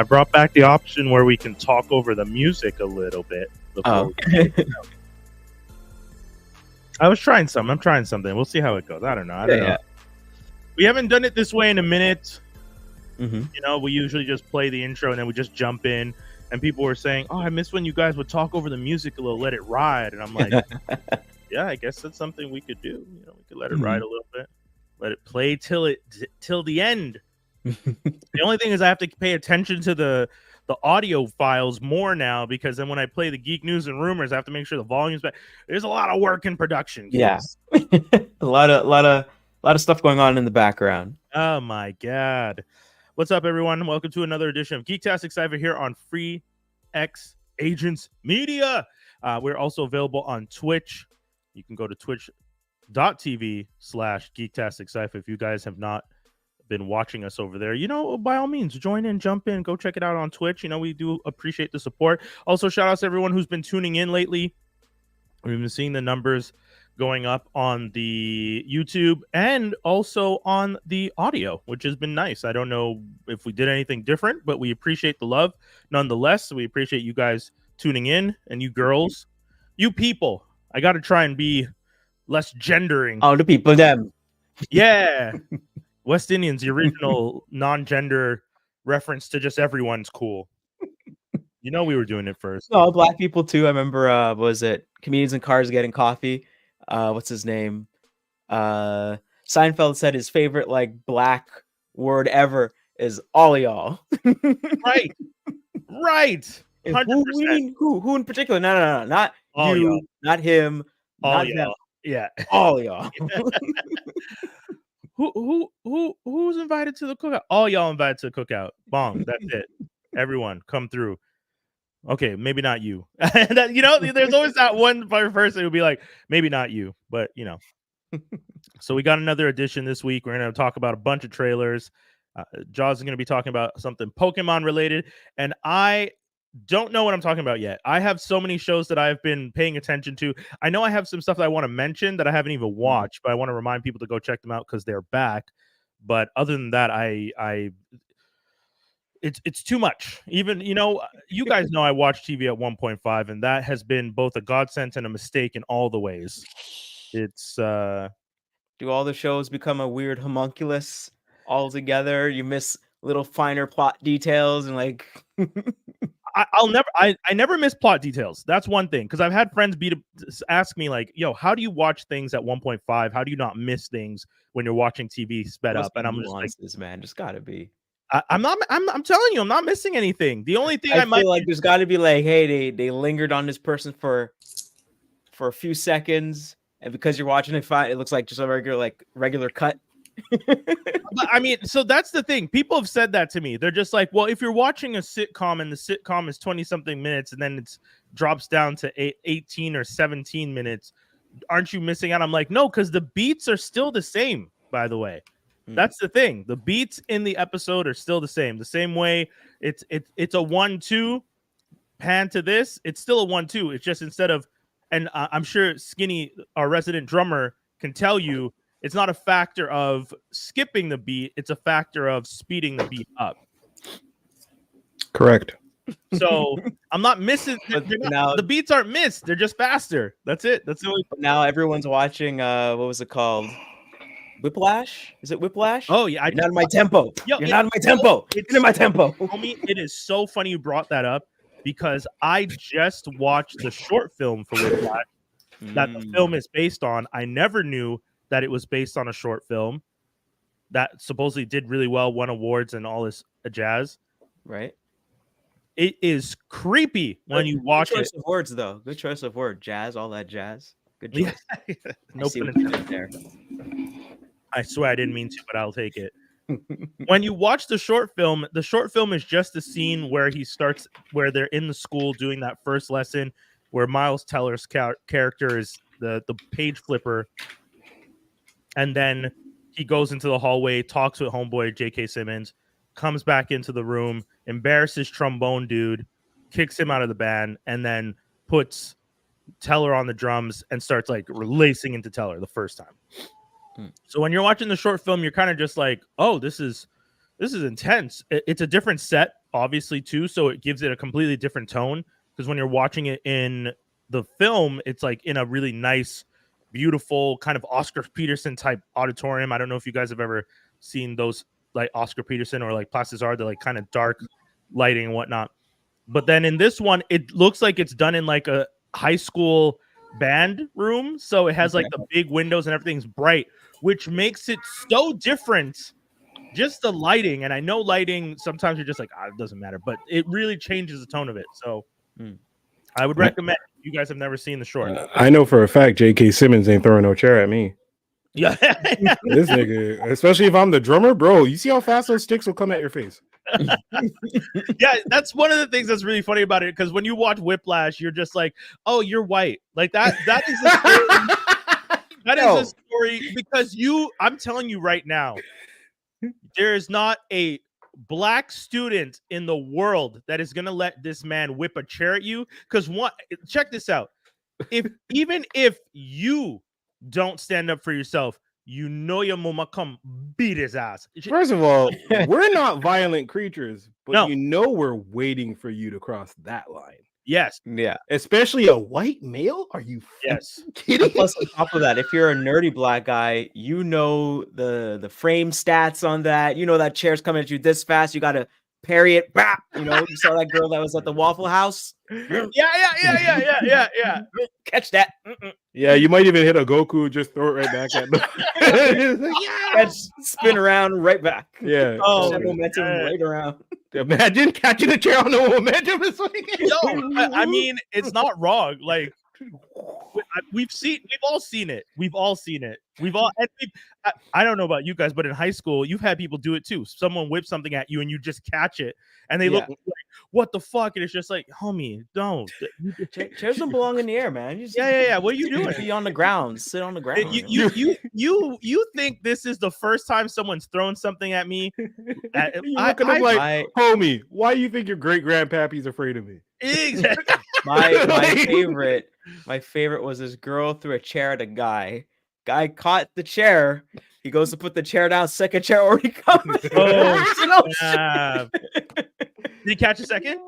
I brought back the option where we can talk over the music a little bit. I was trying something. I'm trying something. We'll see how it goes. I don't know. Yeah. We haven't done it this way in a minute. Mm-hmm. You know, we usually just play the intro and then we just jump in. And people were saying, "Oh, I miss when you guys would talk over the music a little, let it ride." And I'm like, "Yeah, I guess that's something we could do. You know, we could let it ride a little bit, let it play till the end." The only thing is, I have to pay attention to the audio files more now, because then when I play the Geek News and Rumors, I have to make sure the volume's back. There's a lot of work in production. Kids. Yeah, a lot of stuff going on in the background. Oh my god. What's up, everyone? Welcome to another edition of Geektastic Cypher here on Free X Agents Media. We're also available on Twitch. You can go to twitch.tv/Geektastic Cypher if you guys have not been watching us over there. You know, by all means, join in, jump in, go check it out on Twitch. You know, we do appreciate the support. Also, shout out to everyone who's been tuning in lately. We've been seeing the numbers going up on the YouTube and also on the audio, which has been nice. I don't know if we did anything different, but we appreciate the love nonetheless. We appreciate you guys tuning in, and you girls, you people. I got to try and be less gendering. Oh, the people, them. Yeah. West Indians, the original non-gender reference to just everyone's cool. You know, we were doing it first. No, black people too. I remember, was it Comedians in Cars Getting Coffee? What's his name? Seinfeld said his favorite like black word ever is all y'all. Right. 100%. Who in particular? No, not all you, y'all. Not him, all not y'all. them. Yeah, all y'all. Who's invited to the cookout? All y'all invited to the cookout. Bong. That's it. Everyone, come through. Okay, maybe not you. You know, there's always that one person who'll be like, maybe not you, but you know. So we got another edition this week. We're going to talk about a bunch of trailers. Jaws is going to be talking about something Pokemon related, and I don't know what I'm talking about yet. I have so many shows that I've been paying attention to. I know I have some stuff that I want to mention that I haven't even watched, but I want to remind people to go check them out because they're back. But other than that, it's too much. Even, you know, you guys know I watch TV at 1.5, and that has been both a godsend and a mistake in all the ways. It's do all the shows become a weird homunculus all together? You miss little finer plot details and like I never miss plot details. That's one thing, because I've had friends ask me like, "Yo, how do you watch things at 1.5? How do you not miss things when you're watching TV sped up?" And I'm just like, man, just gotta be. I'm telling you, I'm not missing anything. The only thing I might feel like there's got to be like, hey, they lingered on this person for a few seconds, and because you're watching it, it looks like just a regular cut. I mean, so that's the thing. People have said that to me. They're just like, well, if you're watching a sitcom and the sitcom is 20 something minutes and then it drops down to 18 or 17 minutes, aren't you missing out? I'm like, no, because the beats are still the same, by the way. That's the thing. The beats in the episode are still the same. The same way it's a 1-2 pan to this. It's still a 1-2. It's just instead of, and I'm sure Skinny, our resident drummer, can tell you, it's not a factor of skipping the beat. It's a factor of speeding the beat up. Correct. So I'm not missing. The beats aren't missed. They're just faster. That's it. That's the only. Now everyone's watching. What was it called? Whiplash? Is it Whiplash? Oh yeah, you're not in my tempo. You're not in my tempo. It's in my tempo. Homie, it is so funny you brought that up, because I just watched the short film for Whiplash that the film is based on. I never knew that it was based on a short film that supposedly did really well, won awards and all this jazz. Right. It is creepy when you watch it. Good choice of words, though. Good choice of word. Jazz, all that jazz. Good choice. Yeah. No pun intended there. I swear I didn't mean to, but I'll take it. When you watch the short film is just the scene where where they're in the school doing that first lesson, where Miles Teller's character is the page flipper, and then he goes into the hallway, talks with homeboy J.K. Simmons, comes back into the room, embarrasses trombone dude, kicks him out of the band, and then puts Teller on the drums and starts like releasing into Teller the first time. So when you're watching the short film, you're kind of just like, oh, this is intense. It's a different set. obviously too, so it gives it a completely different tone. Because when you're watching it in the film, it's like in a really nice, beautiful kind of Oscar Peterson type auditorium. I don't know if you guys have ever seen those like Oscar Peterson or like Plastic's Art, they're like kind of dark lighting and whatnot. But then in this one, it looks like it's done in like a high school band room. So it has like the big windows and everything's bright, which makes it so different. Just the lighting. And I know lighting, sometimes you're just like, it doesn't matter, but it really changes the tone of it. So I would recommend if you guys have never seen the short. I know for a fact J.K. Simmons ain't throwing no chair at me. Yeah. This nigga, especially if I'm the drummer, bro, you see how fast those sticks will come at your face. Yeah, that's one of the things that's really funny about it, because when you watch Whiplash, you're just like, oh, you're white. Like that is a story. That is a story because I'm telling you right now, there is not a black student in the world that is gonna let this man whip a chair at you. Because check this out. Even if you don't stand up for yourself, you know your mama come beat his ass. First of all, we're not violent creatures, but No. you know we're waiting for you to cross that line. Yes. Yeah. Especially a white male? Are you kidding? And plus, on top of that, if you're a nerdy black guy, you know the frame stats on that. You know that chair's coming at you this fast. You got to parry it. Bah! You know, you saw that girl that was at the Waffle House. Yeah. Catch that. Yeah, you might even hit a Goku, just throw it right back at them. Catch, spin around, right back. Yeah. Oh, momentum right around. Imagine catching a chair on no momentum. I mean, it's not wrong. Like we've all seen it. I don't know about you guys, but in high school, you've had people do it too. Someone whips something at you and you just catch it and they look like, what the fuck? And it's just like, homie, don't. Chairs don't belong in the air, man. Yeah. What are you doing? Be on the ground. Sit on the ground. You think this is the first time someone's thrown something at me? Homie, why do you think your great grandpappy's afraid of me? Exactly. My favorite was this girl threw a chair at a guy. Guy caught the chair. He goes to put the chair down. Second chair already coming. Did he catch a second?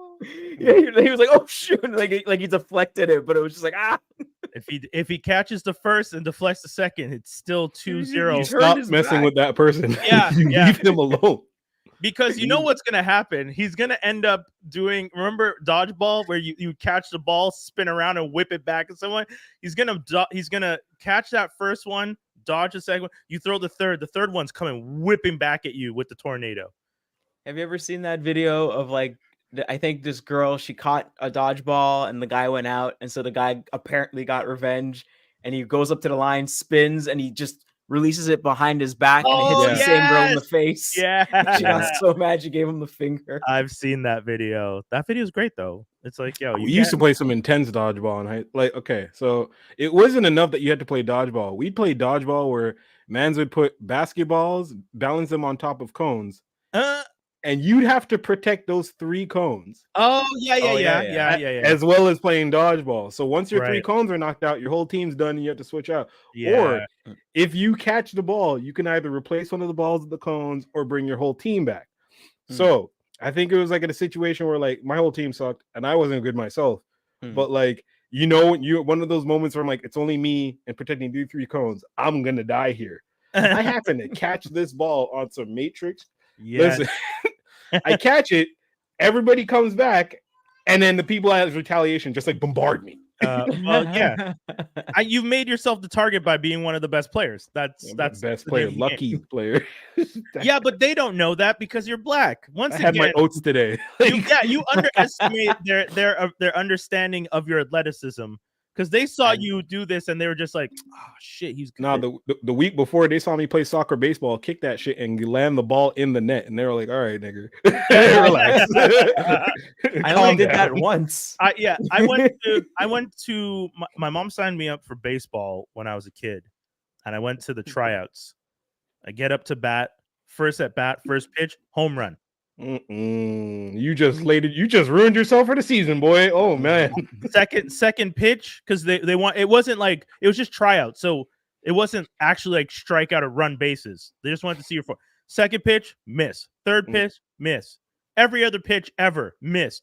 Yeah, he was like, "Oh shoot!" Like he deflected it, but it was just like If he catches the first and deflects the second, it's still 2-0. Stop messing with that person. Yeah, Leave him alone. Because you know what's gonna happen. He's gonna end up doing. Remember dodgeball, where you catch the ball, spin around, and whip it back at someone. He's gonna catch that first one, dodge the second one. You throw the third. The third one's coming whipping back at you with the tornado. Have you ever seen that video of like? I think this girl, she caught a dodgeball and the guy went out, and so the guy apparently got revenge, and he goes up to the line, spins, and he just releases it behind his back and it hits the same girl in the face. Yeah. She got so mad she gave him the finger. I've seen that video. That video is great though. It's like, yo, we used to play some intense dodgeball and okay, so it wasn't enough that you had to play dodgeball. We'd play dodgeball where mans would put basketballs, balance them on top of cones. And you'd have to protect those 3 cones. Oh, yeah. As well as playing dodgeball. So once your 3 cones are knocked out, your whole team's done and you have to switch out. Yeah. Or if you catch the ball, you can either replace one of the balls with the cones or bring your whole team back. So I think it was like in a situation where like my whole team sucked and I wasn't good myself. But like, you know, one of those moments where I'm like, it's only me and protecting these 3 cones. I'm going to die here. I happen to catch this ball on some Matrix. Yes. Listen, I catch it, everybody comes back, and then the people as retaliation just like bombard me. Well, yeah, you've made yourself the target by being one of the best players. That's best player, lucky player. Yeah, but they don't know that because you're black. I had my oats today. You underestimate their understanding of your athleticism. Because they saw you do this and they were just like, oh shit, he's good. No, the week before they saw me play soccer baseball, kick that shit and land the ball in the net. And they were like, all right, nigga. Relax. I only did that once. I went to my mom signed me up for baseball when I was a kid. And I went to the tryouts. I get up to bat, first at bat, first pitch, home run. You just ruined yourself for the season, boy. Oh man. Second pitch, because they want, it wasn't like, it was just tryout, so it wasn't actually like strike out or run bases. They just wanted to see your foot. Second pitch, miss. Third pitch, miss. Every other pitch ever missed.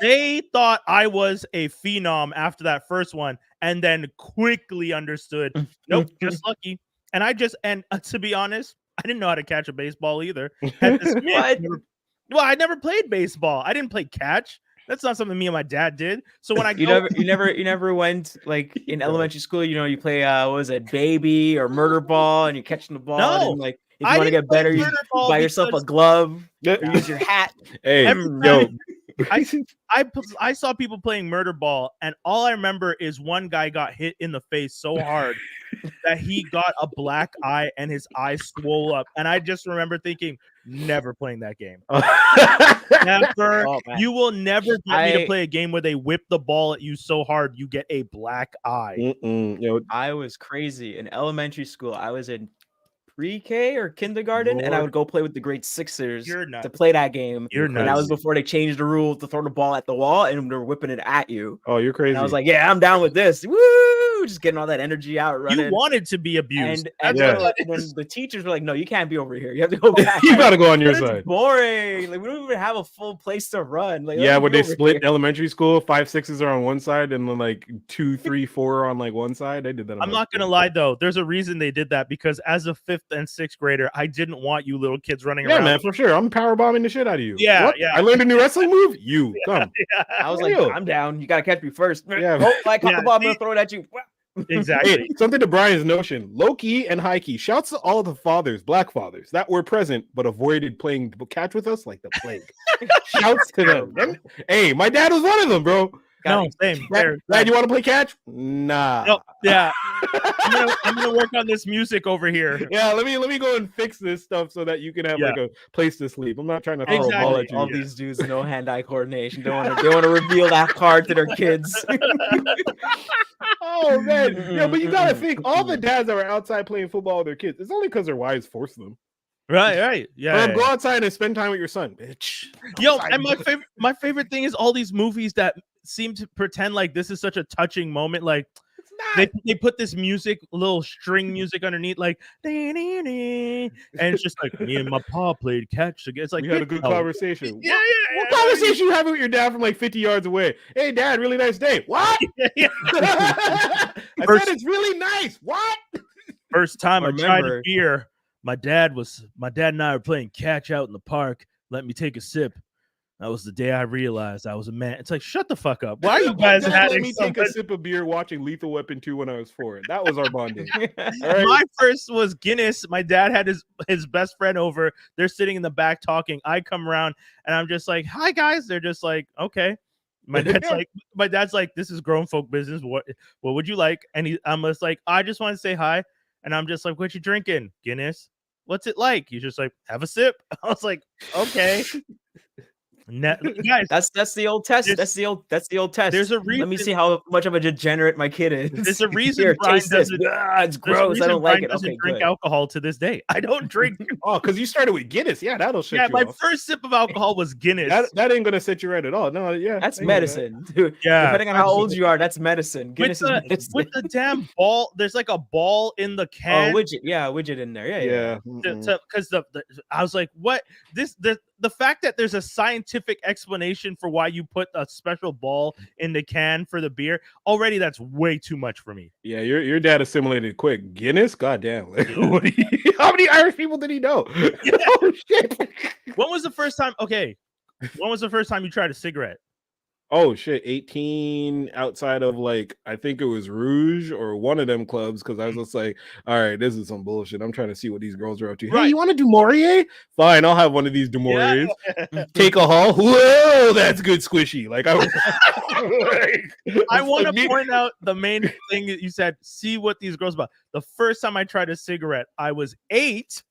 They thought I was a phenom after that first one, and then quickly understood, nope, just lucky. And to be honest, I didn't know how to catch a baseball either. I never played baseball. I didn't play catch. That's not something me and my dad did. So when you never went like in elementary school, you play what was it, baby or murder ball, and you're catching the ball. No, and like if you want to get better, you buy yourself a glove or use your hat. Hey, yo. I saw people playing murder ball, and all I remember is one guy got hit in the face so hard that he got a black eye and his eye swole up. And I just remember thinking, never playing that game. Never. You will never get me to play a game where they whip the ball at you so hard you get a black eye. I was crazy in elementary school. I was in pre-K or kindergarten, and I would go play with the grade 6ers to play that game. And that was before they changed the rule to throw the ball at the wall, and they're whipping it at you. Oh, you're crazy. And I was like, yeah, I'm down with this. Woo! Just getting all that energy out, running. You wanted to be abused. And then the teachers were like, no, you can't be over here. You have to go back. You gotta go on your side. It's boring. Like, we don't even have a full place to run. Like, yeah, when they split elementary school, 5, 6s are on one side, and then like 2, 3, 4 are on like one side. They did that. I'm not gonna lie though. There's a reason they did that, because as a 5th and 6th grader, I didn't want you little kids running around. Yeah, man, for sure. I'm power bombing the shit out of you. Yeah, what? I learned a new wrestling move. You come. I was like, I'm down. You gotta catch me first. Yeah, I'm gonna throw it at you. Exactly. Hey, something to Brian's notion. Low key and high key. Shouts to all the fathers, black fathers, that were present but avoided playing catch with us like the plague. Shouts to them. Hey, my dad was one of them, bro. No, same. Dad, you want to play catch? Nah. No, yeah. I'm gonna work on this music over here. Yeah, let me go and fix this stuff so that you can have like a place to sleep. I'm not trying to throw a ball at you. All these dudes, no hand-eye coordination. They want to reveal that card to their kids. Oh man, but you gotta think all the dads that were outside playing football with their kids, it's only because their wives force them. Right. Yeah. Go outside and spend time with your son, bitch. Yo, and my favorite thing is all these movies that seem to pretend like this is such a touching moment. Like they put this music, little string music underneath, like and it's just like me and my pa played catch together. It's like we had a good conversation. Yeah. What conversation you having with your dad from like 50 yards away? Hey, Dad, really nice day. What? I said it's really nice. What? First time I tried a beer, my dad and I were playing catch out in the park. Let me take a sip. That was the day I realized I was a man. It's like, shut the fuck up. Why are you guys having me take a sip of beer watching Lethal Weapon 2 when I was 4? That was our bonding. Right. My first was Guinness. My dad had his best friend over. They're sitting in the back talking. I come around and I'm just like, hi guys. They're just like, okay. My dad's like, this is grown folk business. What would you like? And I'm just like, I just want to say hi. And I'm just like, what you drinking? Guinness. What's it like? He's just like, have a sip. I was like, okay. Guys, that's the old test. That's the old test. There's a reason. Let me see how much of a degenerate my kid is. There's a reason Brian doesn't. It's gross. I don't like it. Doesn't drink alcohol to this day. I don't drink. Oh, because you started with Guinness. Yeah, that'll shit you my off. first sip of alcohol was Guinness. That ain't gonna set you right at all. No, yeah, that's medicine, dude. Yeah, depending on how old you are, that's medicine. Guinness is medicine. With the damn ball. There's like a ball in the can. Oh, widget in there. Yeah. Because I was like, what? The fact that there's a scientific explanation for why you put a special ball in the can for the beer, already that's way too much for me. Yeah, your dad assimilated quick. Guinness? Goddamn. Like, how many Irish people did he know? Yeah. Oh, shit. When was the first time you tried a cigarette? Oh shit, 18 outside of like I think it was Rouge or one of them clubs, because I was just like, all right, this is some bullshit. I'm trying to see what these girls are up to. Hey, you want to do Maurier? Fine, I'll have one of these du Mauriers. Yeah. Take a haul. Whoa, that's good squishy. Like I was I want to point out the main thing that you said, see what these girls about. The first time I tried a cigarette, I was 8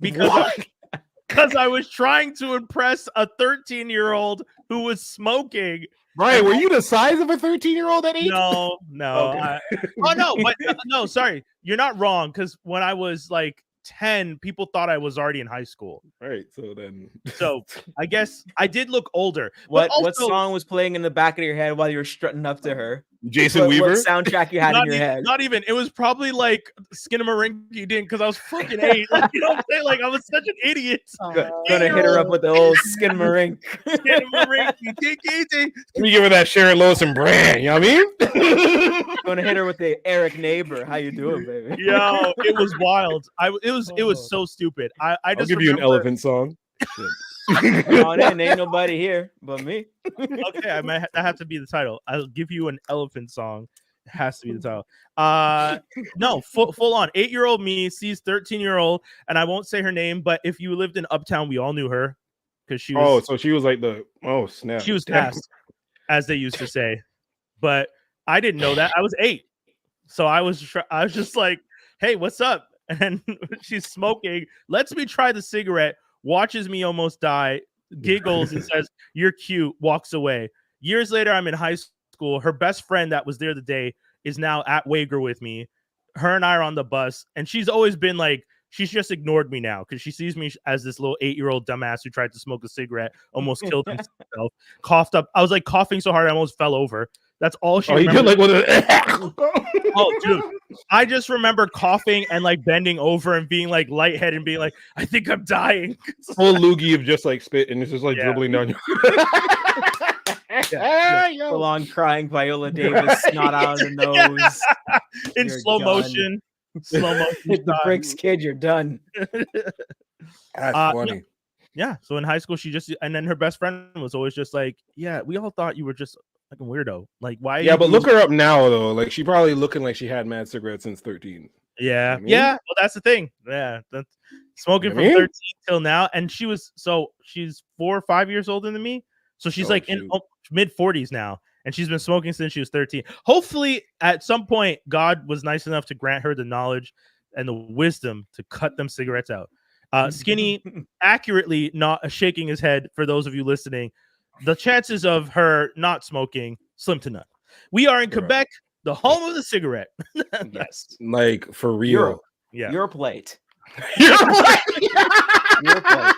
because I was trying to impress a 13-year-old who was smoking. Right? Were you the size of a 13-year-old at 8? No. Okay. No, sorry. You're not wrong, because when I was like 10, people thought I was already in high school. Right. So I guess I did look older. What song was playing in the back of your head while you were strutting up to her? Jason what Weaver. soundtrack you had in your head. Not even. It was probably like Skinnamarink didn't because I was fucking 8. Like, you know what I'm saying? Like I was such an idiot. Gonna hit her up with the old Skinnamarink. Skinnamarink, take it easy. Let me give her that Sharon Lois and Brand. You know what I mean? Gonna hit her with the Eric Neighbor. How you doing, baby? Yo, it was wild. It was so stupid. I I'll just give you an elephant song. Come on in, ain't nobody here but me. Okay, that have to be the title. I'll give you an elephant song. It has to be the title. No, full on 8-year-old me sees 13-year-old, and I won't say her name, but if you lived in Uptown, we all knew her because she was. So she was like snap. She was fast, as they used to say, but I didn't know that. I was 8, so I was just like, "Hey, what's up?" And she's smoking. Lets me try the cigarette. Watches me almost die, giggles and says, "You're cute," walks away. Years later, I'm in high school. Her best friend that was there the day is now at Wager with me. Her and I are on the bus, and she's always been like, she's just ignored me now because she sees me as this little 8-year-old dumbass who tried to smoke a cigarette, almost killed himself, coughed up. I was like coughing so hard I almost fell over. That's all she remembers. You did like Oh, dude. I just remember coughing and like bending over and being like lightheaded and being like, I think I'm dying. Full loogie of just like spit and it's just like dribbling down your Full on crying Viola Davis, snot out of the nose. In slow motion. Slow motion. Hit the bricks, kid, you're done. That's funny. Yeah. So in high school, and then her best friend was always just like, yeah, we all thought you were just like a weirdo. Like, why? Yeah, but look her up now though. Like she probably looking like she had mad cigarettes since 13. Yeah. You know what I mean? Yeah. Well, that's the thing. Yeah. That's smoking from 13 till now. And she's 4 or 5 years older than me. So she's in mid 40s now. And she's been smoking since she was 13. Hopefully, at some point, God was nice enough to grant her the knowledge and the wisdom to cut them cigarettes out. Skinny accurately not shaking his head for those of you listening. The chances of her not smoking, slim to none. We are in Quebec, the home of the cigarette. Yes. Like, for real. Europe. Yeah. Your plate. Your plate. Your plate.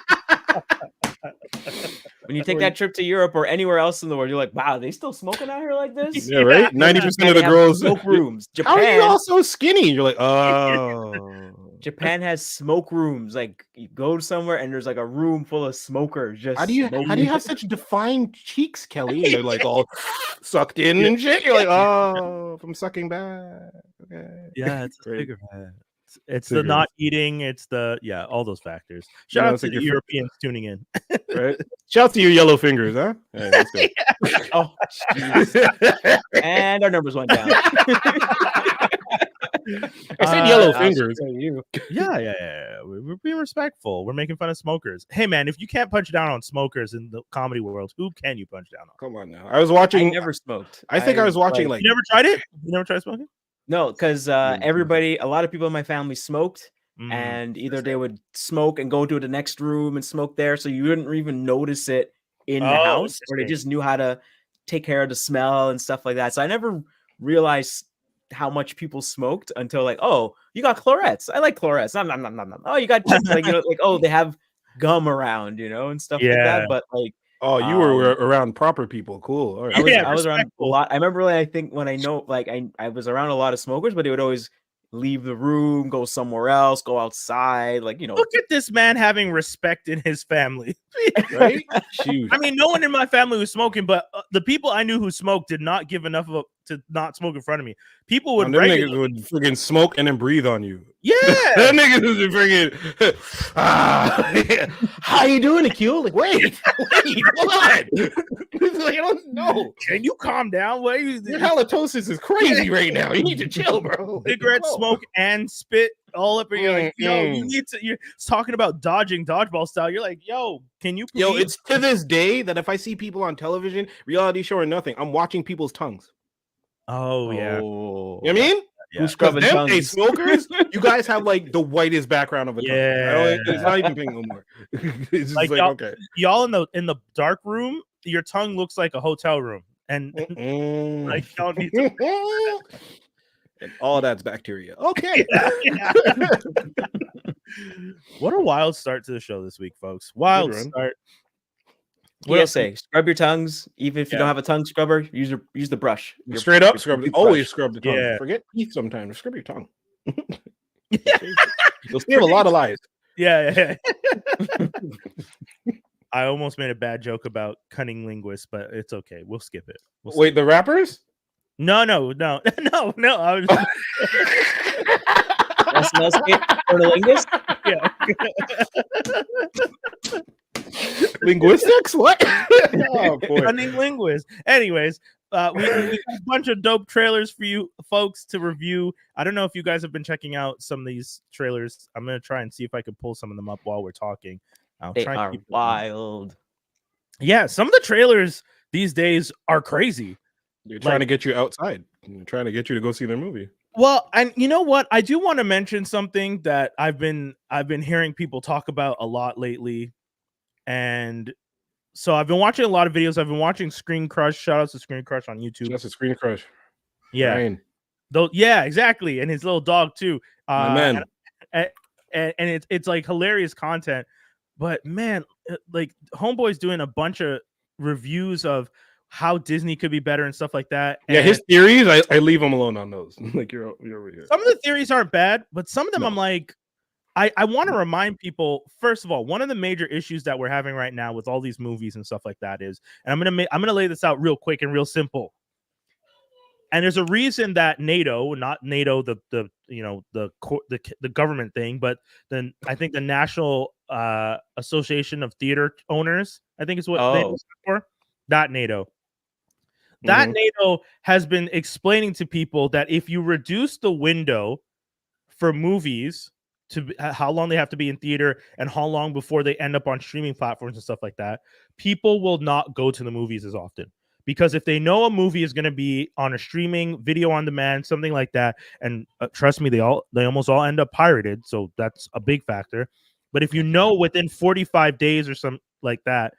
When you take that trip to Europe or anywhere else in the world, you're like, wow, they still smoking out here like this? Yeah, right? 90% of the girls. Smoke rooms. Japan, how are you all so skinny? You're like, oh. Japan has smoke rooms. Like you go somewhere and there's like a room full of smokers. Just how do you have such defined cheeks, Kelly? And they're like all sucked in and shit. You're like, oh, I'm sucking back. Okay. Yeah, it's a cigarette. It's the not eating. It's all those factors. Shout out to the Europeans tuning in. Right. Shout out to your yellow fingers, huh? Right, let's go. Oh, geez. And our numbers went down. I said yellow fingers. Yeah. We're being respectful. We're making fun of smokers. Hey, man, if you can't punch down on smokers in the comedy world, who can you punch down on? Come on now. I was watching. I never smoked. I think I was watching like. You never tried it? You never tried smoking? No, because a lot of people in my family smoked, and either they would smoke and go to the next room and smoke there, so you wouldn't even notice it in the house, or they just knew how to take care of the smell and stuff like that. So I never realized how much people smoked until like, oh, you got chlorets. I like chlorets. Oh, you got like oh, they have gum around, and stuff like that. But like. Oh, you were around proper people. Cool. All right. I was around a lot. I remember I was around a lot of smokers, but they would always leave the room, go somewhere else, go outside. Like, Look at this man having respect in his family. Right? Shoot. I mean, no one in my family was smoking, but the people I knew who smoked did not give enough to not smoke in front of me. People would niggas would freaking smoke and then breathe on you. Yeah. That niggas would freaking how you doing, Akil? Like, wait, hold on. Like, I don't know. Can you calm down? What your halitosis is crazy right now. You need to chill, bro. Cigarette smoke and spit all up in your like, yo, you need to. You're talking about dodging dodgeball style. You're like, yo, can you please? Yo, it's to this day that if I see people on television, reality show or nothing, I'm watching people's tongues. Oh yeah. You know what I mean? Yeah. Who's scrubbing tongues? Hey, smokers, you guys have like the whitest background of a tongue. It's not even pink no more. It's just like okay. Y'all in the dark room, your tongue looks like a hotel room. And like y'all need to and all that's bacteria. Okay. Yeah. What a wild start to the show this week, folks. Wild start. What else? PSA: scrub your tongues. Even if you don't have a tongue scrubber, use the brush. Straight up, your scrub. toothbrush. Always scrub the tongue. Yeah. Forget teeth sometimes. Scrub your tongue. You'll save a lot of lives. Yeah. I almost made a bad joke about cunning linguists, but it's okay. We'll skip it. Wait, the rappers? No. I was SNL skit for the linguist? Yeah. Linguistics? What? Oh, boy. Cunning linguist. Anyways, we got a bunch of dope trailers for you folks to review. I don't know if you guys have been checking out some of these trailers. I'm gonna try and see if I can pull some of them up while we're talking. They are wild. Yeah, some of the trailers these days are crazy. They're trying to get you outside. They're trying to get you to go see their movie. Well, and you know what? I do want to mention something that I've been hearing people talk about a lot lately. And so I've been watching a lot of videos. I've been watching Screen Crush. Shout out to Screen Crush on YouTube. That's a Screen Crush. Yeah. Ryan. Though, yeah, exactly. And his little dog too. Man. And it's like hilarious content. But man, like Homeboy's doing a bunch of reviews of how Disney could be better and stuff like that. Yeah, and his theories, I leave him alone on those. Like you're over here. some of the theories aren't bad, but some of them I'm like, I want to remind people, first of all, one of the major issues that we're having right now with all these movies and stuff like that is, and I'm gonna lay this out real quick and real simple. And there's a reason that NATO, not NATO, the government thing, but then I think the National Association of Theater Owners, I think is what they stand for. That NATO. That NATO has been explaining to people that if you reduce the window for movies to how long they have to be in theater and how long before they end up on streaming platforms and stuff like that, people will not go to the movies as often. Because if they know a movie is going to be on a streaming video on demand, something like that, and trust me, they almost all end up pirated, so that's a big factor. But if you know within 45 days or something like that,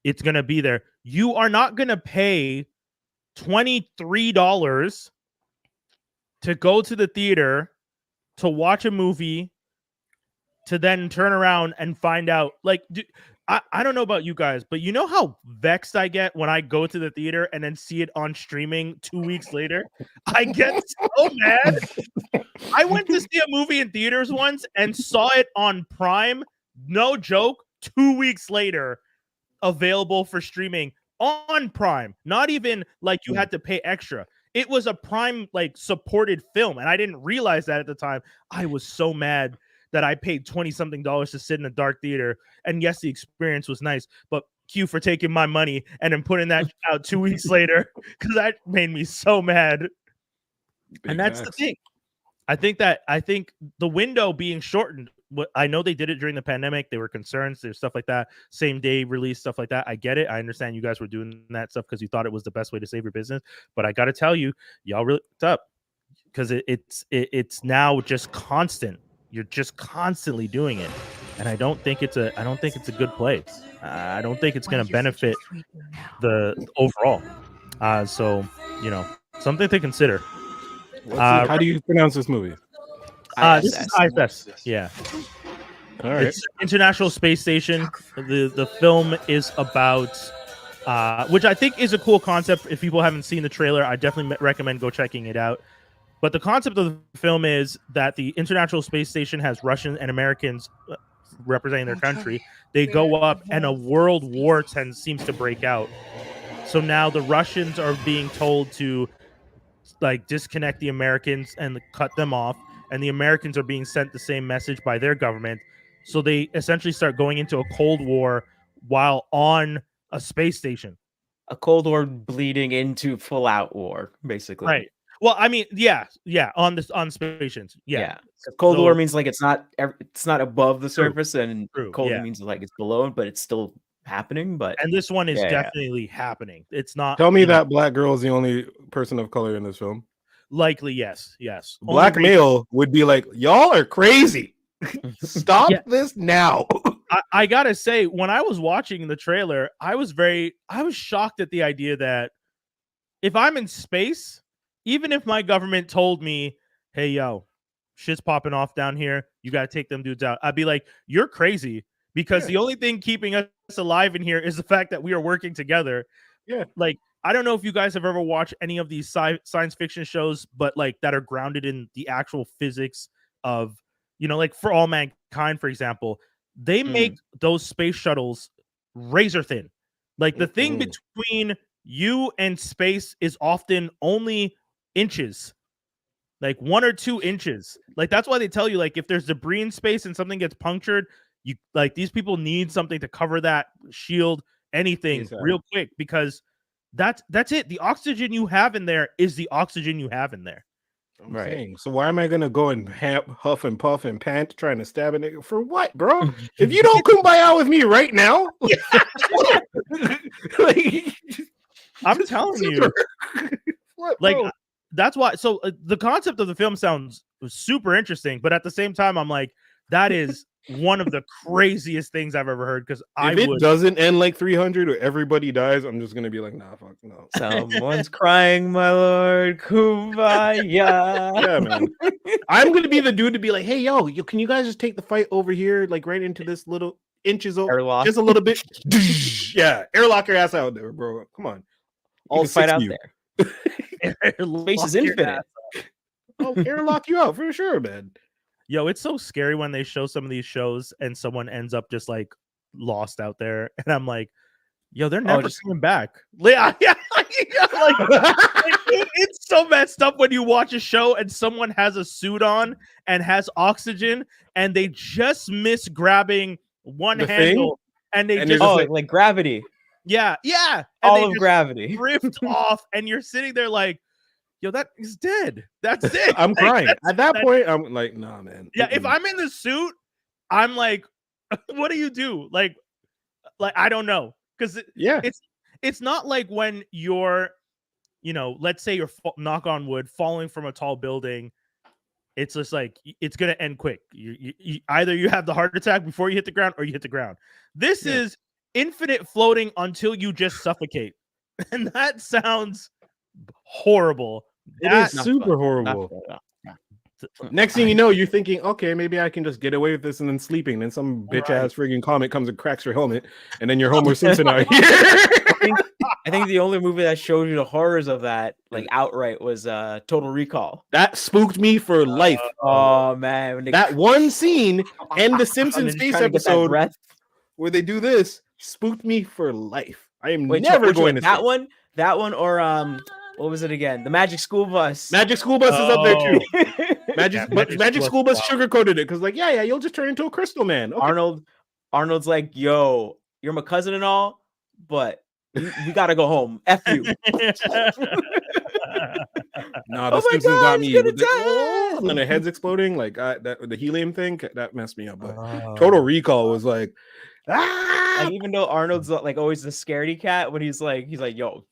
it's going to be there, you are not going to pay $23 to go to the theater to watch a movie to then turn around and find out, like, I don't know about you guys, but you know how vexed I get when I go to the theater and then see it on streaming 2 weeks later? I get so mad. I went to see a movie in theaters once and saw it on Prime, no joke, 2 weeks later, available for streaming on Prime. Not even like you had to pay extra. It was a Prime like supported film, and I didn't realize that at the time. I was so mad that I paid $20-something to sit in a dark theater. And yes, the experience was nice, but Q for taking my money and then putting that out 2 weeks later, because that made me so mad. And that's the thing. I think the window being shortened, I know they did it during the pandemic. They were concerned. There's stuff like that. Same day release, stuff like that. I get it. I understand you guys were doing that stuff because you thought it was the best way to save your business. But I got to tell you, y'all really fucked up, because it's now just constant. You're just constantly doing it, and I don't think it's a good play. I don't think it's going to benefit the overall. So something to consider. How do you pronounce this movie? This is I.S.S. Yeah. All right. It's International Space Station. The film is about, which I think is a cool concept. If people haven't seen the trailer, I definitely recommend go checking it out. But the concept of the film is that the International Space Station has Russians and Americans representing their country. They go up, and a world war seems to break out. So now the Russians are being told to like disconnect the Americans and cut them off, and the Americans are being sent the same message by their government. So they essentially start going into a Cold War while on a space station. A Cold War bleeding into full-out war, basically. Right. Well, I mean, yeah, on space stations, yeah. Cold War means like it's not above the surface, and cold means like it's below it, but it's still happening. And this one is definitely happening. It's not. Tell me that black girl is the only person of color in this film. Likely, yes. Black male would be like, y'all are crazy. Stop this now. I gotta say, when I was watching the trailer, I was shocked at the idea that if I'm in space, even if my government told me, hey, yo, shit's popping off down here, you got to take them dudes out, I'd be like, you're crazy, because the only thing keeping us alive in here is the fact that we are working together. Yeah. Like, I don't know if you guys have ever watched any of these science fiction shows, but like that are grounded in the actual physics of, you know, like For All Mankind, for example, they make those space shuttles razor thin. Like the thing between you and space is often only inches, like 1 or 2 inches. Like that's why they tell you, like, if there's debris in space and something gets punctured, you like these people need something to cover that, shield anything real quick, because that's it. The oxygen you have in there is the oxygen you have in there. I'm saying. So why am I gonna go and huff and puff and pant trying to stab a nigga for what, bro? If you don't kumbaya with me right now, like, I'm telling you, what, like bro? that's why. So the concept of the film sounds super interesting, but at the same time, I'm like, that is one of the craziest things I've ever heard. Because if it doesn't end like 300 or everybody dies, I'm just gonna be like, nah, fuck no. Someone's crying, my lord. Kumbaya. Yeah, man. I'm gonna be the dude to be like, hey, yo, can you guys just take the fight over here, like right into this little inches over, Airlock. just a little bit. Yeah, airlock your ass out there, bro. Come on, all fight out there. Space is infinite. I'll airlock you out for sure, man. Yo, it's so scary when they show some of these shows and someone ends up just like lost out there, and I'm like, yo, they're never coming back. Yeah, it's so messed up when you watch a show and someone has a suit on and has oxygen, and they just miss grabbing one handle, and they just like gravity. Yeah, and all of gravity drift off, and you're sitting there like, yo, that is dead. That's it. I'm crying. At that point, I'm like, nah, man. Yeah, if I'm in the suit, I'm like, what do you do? Like I don't know. Because it's not like when you're, you know, let's say you're, knock on wood, falling from a tall building. It's just like, it's going to end quick. You either you have the heart attack before you hit the ground or you hit the ground. This is infinite floating until you just suffocate. And that sounds horrible. It is super horrible. Next thing you know, you're thinking, okay, maybe I can just get away with this, and then sleeping. Then some bitch ass friggin' comet comes and cracks your helmet, and then you're Homer Simpson out here. I think the only movie that showed you the horrors of that, like outright, was Total Recall. That spooked me for life. Oh man, that one scene and the Simpsons Space episode where they do this spooked me for life. I am never going to that one, or what was it again? The Magic School Bus. Magic School Bus is up there too. Magic School Bus sugarcoated it because, like, yeah, you'll just turn into a crystal man. Okay. Arnold's like, yo, you're my cousin and all, but you gotta go home. F you. Nah, the Simpsons got me. And their heads exploding, like the helium thing, that messed me up. But Total Recall was like, like, even though Arnold's like always the scaredy cat, when he's like, yo,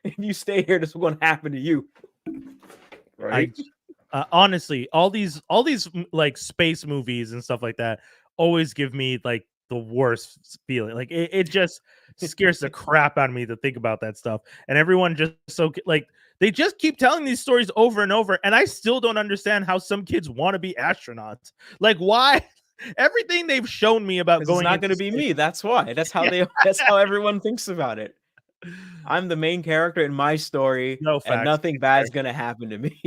if you stay here, this is going to happen to you. Right. Honestly, all these like space movies and stuff like that always give me like the worst feeling. Like it just scares the crap out of me to think about that stuff. And everyone just like, they just keep telling these stories over and over, and I still don't understand how some kids want to be astronauts. Like, why? Everything they've shown me about going, it's not going to be me. That's why. That's how that's how everyone thinks about it. I'm the main character in my story, and nothing bad's gonna happen to me.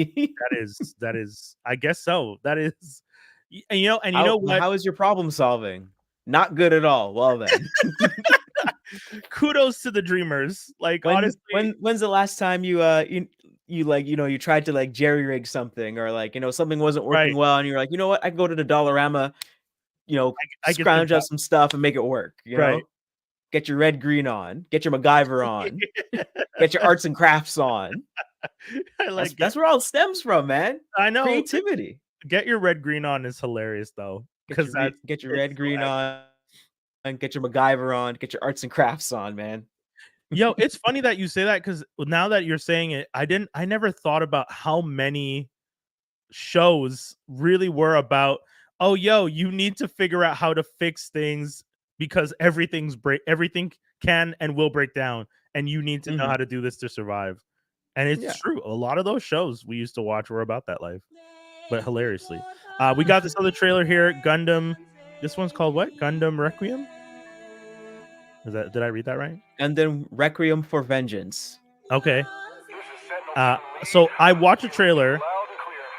That is. I guess so. That is, and you know what? How is your problem solving? Not good at all. Well then, kudos to the dreamers. Like, honestly, when's the last time you tried to like jerry rig something, or like, something wasn't working well, and you're like, you know what? I can go to the Dollarama, I scrounge up some stuff and make it work. You know? Get your red green on, get your MacGyver on, get your arts and crafts on. That's where all it stems from, man. I know, creativity. Get your red green on is hilarious though, because get your red green on, and get your MacGyver on, get your arts and crafts on, man. Yo, it's funny that you say that, because now that you're saying it, I never thought about how many shows really were about, oh, yo, you need to figure out how to fix things, because everything can and will break down, and you need to know how to do this to survive. And it's true. A lot of those shows we used to watch were about that life, but hilariously. We got this other trailer here, Gundam This one's called what? Gundam Requiem? Did I read that right? And then Requiem for Vengeance. Okay. So I watched a trailer.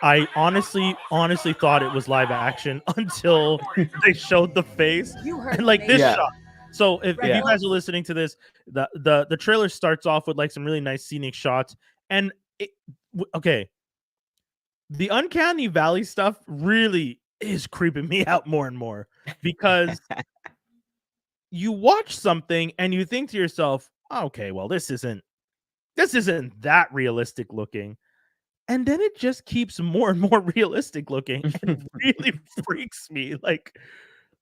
I honestly thought it was live action until they showed the face and like this shot. So if you guys are listening to this, the trailer starts off with like some really nice scenic shots, and the Uncanny Valley stuff really is creeping me out more and more, because you watch something and you think to yourself, okay, well, this isn't that realistic looking. And then it just keeps more and more realistic looking and really freaks me. Like,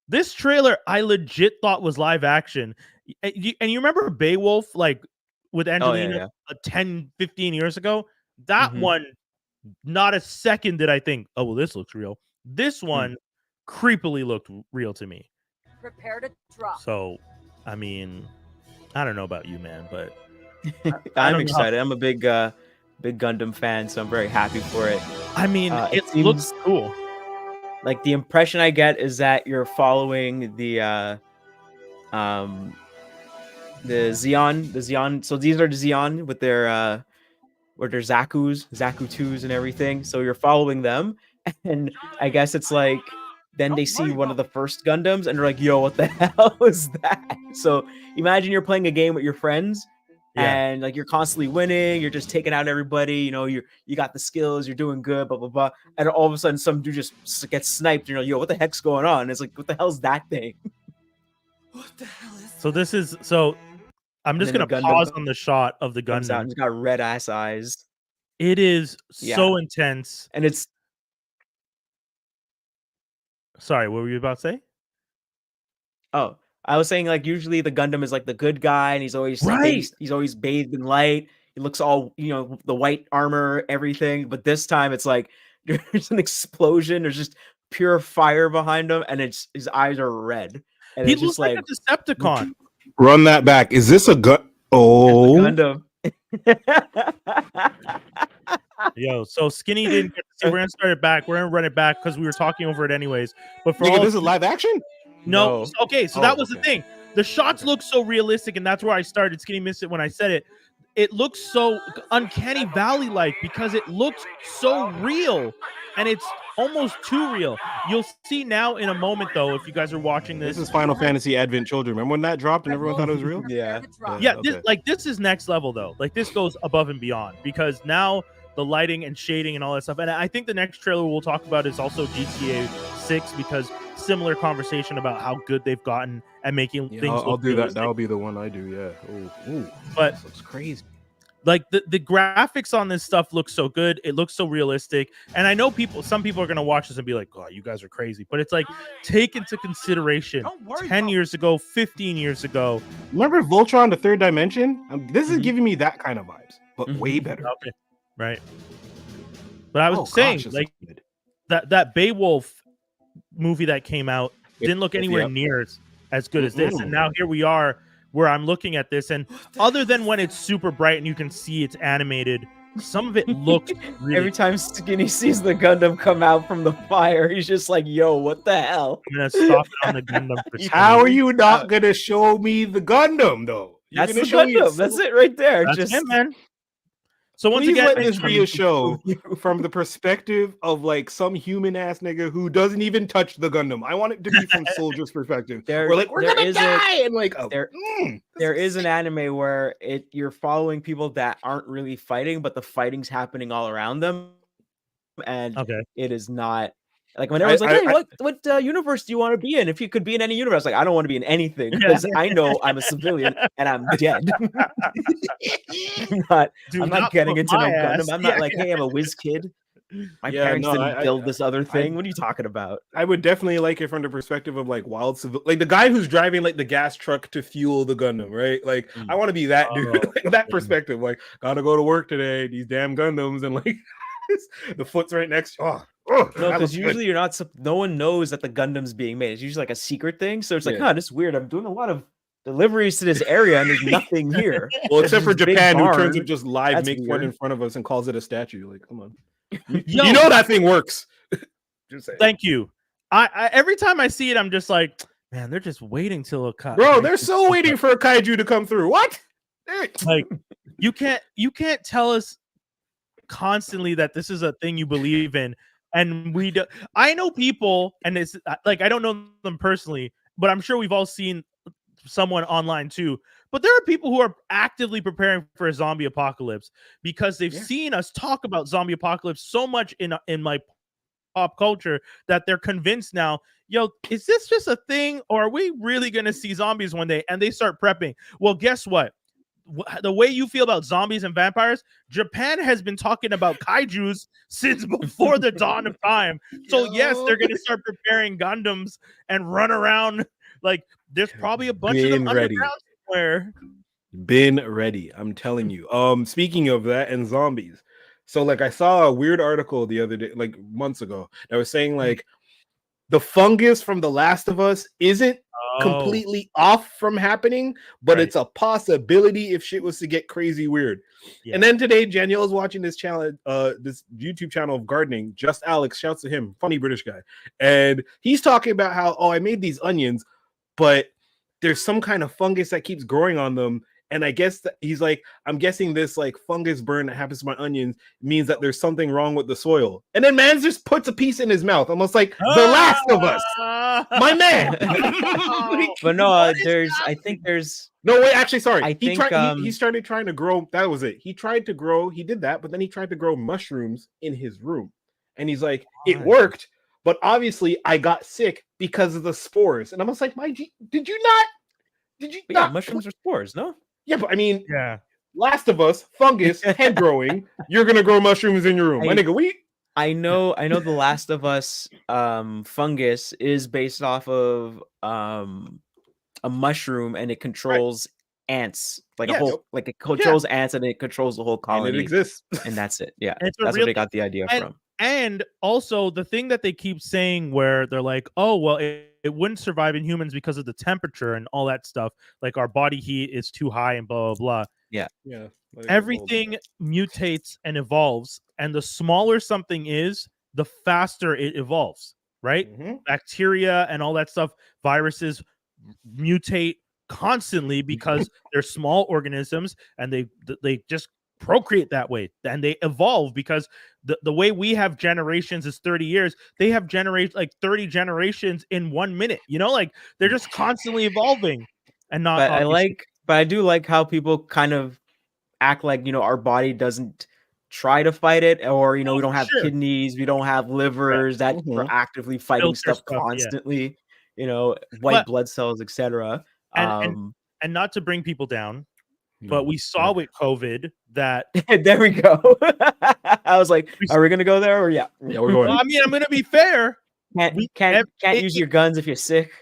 this trailer, I legit thought was live action. And you remember Beowulf, like, with Angelina 10, 15 years ago? That one, not a second did I think, oh, well, this looks real. This one creepily looked real to me. Prepare to drop. So, I mean, I don't know about you, man, but I'm excited. I'm a big Gundam fan, so I'm very happy for it. I mean, it looks cool. Like, the impression I get is that you're following the Zeon. So these are the Zeon with their Zaku 2s and everything. So you're following them, and I guess it's like then they see one of the first Gundams and they're like, yo, what the hell is that? So imagine you're playing a game with your friends and like you're constantly winning, you're just taking out everybody, you know, you got the skills, you're doing good, blah blah blah, and all of a sudden some dude just gets sniped, you know, yo, what the heck's going on? And it's like, what the hell's that thing? What the hell is that? So this is I'm just gonna pause on the shot of the Gundam. It's got red ass eyes. It is so intense. And it's sorry, what were you about to say? Oh, I was saying, like, usually the Gundam is like the good guy, and he's always he's always bathed in light. He looks all, you know, the white armor, everything. But this time, it's like there's an explosion. There's just pure fire behind him, and his eyes are red. And He it's looks just like a Decepticon. Run that back. Is this a gun? Oh, Gundam. Yo, so Skinny didn't get to see. We're gonna start it back. We're gonna run it back because we were talking over it anyways. But for all this is live action? No. Okay, so that was the thing. The shots look so realistic, and that's where I started. Skinny missed it when I said it. It looks so Uncanny Valley-like because it looks so real, and it's almost too real. You'll see now in a moment, though, if you guys are watching this. This is Final Fantasy Advent Children. Remember when that dropped and everyone thought it was real? Yeah. This is next level, though. Like, this goes above and beyond, because now the lighting and shading and all that stuff. And I think the next trailer we'll talk about is also GTA 6, because similar conversation about how good they've gotten at making things. I'll do realistic. that. That'll be the one I do. Yeah. Ooh. But this looks crazy. Like the graphics on this stuff look so good. It looks so realistic. And I know some people are going to watch this and be like, oh, you guys are crazy. But it's like, take into consideration 10 years ago, 15 years ago. Remember Voltron, the Third Dimension? This is giving me that kind of vibes, but way better. Okay. Right. But I was saying, like, that Beowulf movie that came out didn't look anywhere near as good as this. And now here we are, where I'm looking at this, and other than when it's super bright and you can see it's animated, some of it looks really Every time Skinny sees the Gundam come out from the fire, he's just like, yo, what the hell? I'm gonna stop it on the Gundam for How are you not gonna show me the Gundam, though? That's the Gundam. That's it right there. That's just it, man. So once Please again, let this be a show from the perspective of like some human ass nigga who doesn't even touch the Gundam. I want it to be from Soldier's perspective. We're like, we're gonna die, and like, there is an anime where you're following people that aren't really fighting, but the fighting's happening all around them, and it is not. Like when everyone's like, hey, what universe do you want to be in? If you could be in any universe, like I don't want to be in anything because I know I'm a civilian and I'm dead. I'm not getting into no Gundam. I'm not like, hey, I'm a whiz kid. My parents didn't build this other thing. What are you talking about? I would definitely like it from the perspective of like wild civil, like the guy who's driving like the gas truck to fuel the Gundam, right? Like I want to be that dude, like, that perspective. Like, gotta go to work today. These damn Gundams, and like the foot's right next. No, because usually you're not. No one knows that the Gundam's being made. It's usually like a secret thing. So it's like, this is weird. I'm doing a lot of deliveries to this area, and there's nothing here. Well, except for Japan, who turns up just live, makes one in front of us, and calls it a statue. Like, come on, you know that thing works. Thank you. I every time I see it, I'm just like, man, they're just waiting till a cut. Bro, they're so waiting for a kaiju to come through. What? Like, you can't tell us constantly that this is a thing you believe in, and we do. I know people, and it's like I don't know them personally, but I'm sure we've all seen someone online too. But there are people who are actively preparing for a zombie apocalypse because they've seen us talk about zombie apocalypse so much in my pop culture that they're convinced now, yo, is this just a thing, or are we really gonna see zombies one day? And they start prepping. Well, guess what? The way you feel about zombies and vampires, Japan has been talking about kaijus since before the dawn of time. So yes, they're gonna start preparing Gundams and run around. Like, there's probably a bunch of them underground somewhere. Been ready, I'm telling you. Speaking of that and zombies, so like I saw a weird article the other day, like months ago, that was saying like the fungus from The Last of Us isn't completely off from happening, but it's a possibility if shit was to get crazy weird. And then today, Danielle was watching this channel, this YouTube channel of gardening. Just Alex, shouts to him, funny British guy, and he's talking about how I made these onions, but there's some kind of fungus that keeps growing on them. And I guess he's like, I'm guessing this like fungus burn that happens to my onions means that there's something wrong with the soil. And then man just puts a piece in his mouth, almost like The Last of Us, my man. But no, I think there's no wait. Actually, sorry. He started trying to grow. That was it. He tried to grow. He did that, but then he tried to grow mushrooms in his room, and he's like, it worked, but obviously I got sick because of the spores. And I was like, did you not? Yeah, mushrooms are spores, no? Yeah, but I mean, Last of Us, fungus, head growing. You're gonna grow mushrooms in your room, my nigga. I know. The Last of Us fungus is based off of a mushroom, and it controls ants, like it controls ants, and it controls the whole colony. And it exists, and that's it. Yeah, that's where they got the idea from. And also the thing that they keep saying where they're like, oh, well, it wouldn't survive in humans because of the temperature and all that stuff. Like our body heat is too high and blah, blah, blah. Yeah. Everything mutates and evolves. And the smaller something is, the faster it evolves, right? Bacteria and all that stuff, viruses mutate constantly because they're small organisms, and they just procreate that way, and they evolve because the way we have generations is 30 years. They have 30 generations in 1 minute, like they're just constantly evolving. And not but I do like how people kind of act like, our body doesn't try to fight it, or we don't have kidneys, we don't have livers that are actively fighting stuff constantly, white blood cells, etc. And not to bring people down, but we saw with COVID that there we go. I was like, are we gonna go there, or yeah, we're going. Well, I mean, I'm gonna be fair. Can't use your guns if you're sick.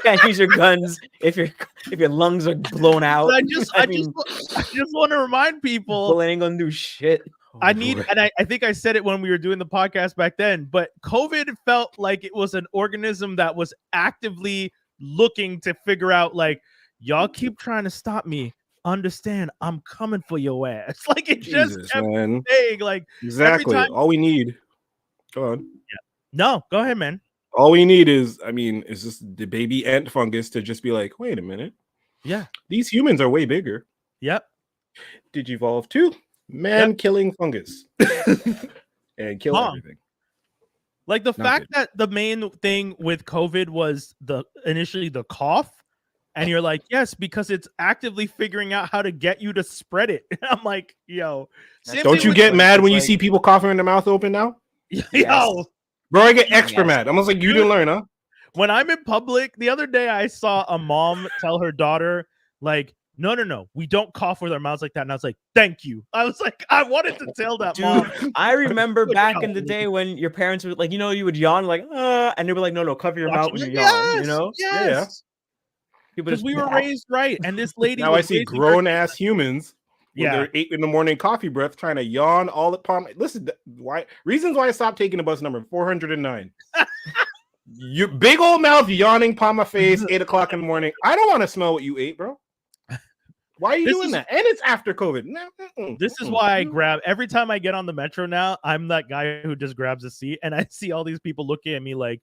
Can't use your guns if your lungs are blown out. I just want to remind people, people ain't gonna do shit. I think I said it when we were doing the podcast back then, but COVID felt like it was an organism that was actively looking to figure out, like, y'all keep trying to stop me. Understand, I'm coming for your ass. Like, it just kept saying, like, exactly. All we need. Go on. Yeah. No, go ahead, man. All we need is just the baby ant fungus to just be like, wait a minute. Yeah. These humans are way bigger. Yep. Did you evolve too? Man killing fungus. And kill everything. Like the fact that the main thing with COVID was initially the cough. And you're like, yes, because it's actively figuring out how to get you to spread it. I'm like, yo. Don't you get mad when you see people coughing in their mouth open now? Yo. Bro, I get extra mad. I'm like, you didn't learn, huh? When I'm in public, the other day I saw a mom tell her daughter, like, no, we don't cough with our mouths like that. And I was like, thank you. I was like, I wanted to tell that mom. I remember back in the day when your parents were like, you would yawn, like, and they were like, no, cover your mouth when you yawn, Yes. Because we were raised right. And this lady. Now I see grown ass humans with their 8 a.m. coffee breath trying to yawn all upon. Listen, reasons why I stopped taking the bus number 409. Your big old mouth yawning upon my face, 8 o'clock in the morning. I don't want to smell what you ate, bro. Why are you This doing is- that? And it's after COVID. No, This is why I grab every time I get on the metro now. I'm that guy who just grabs a seat, and I see all these people looking at me like,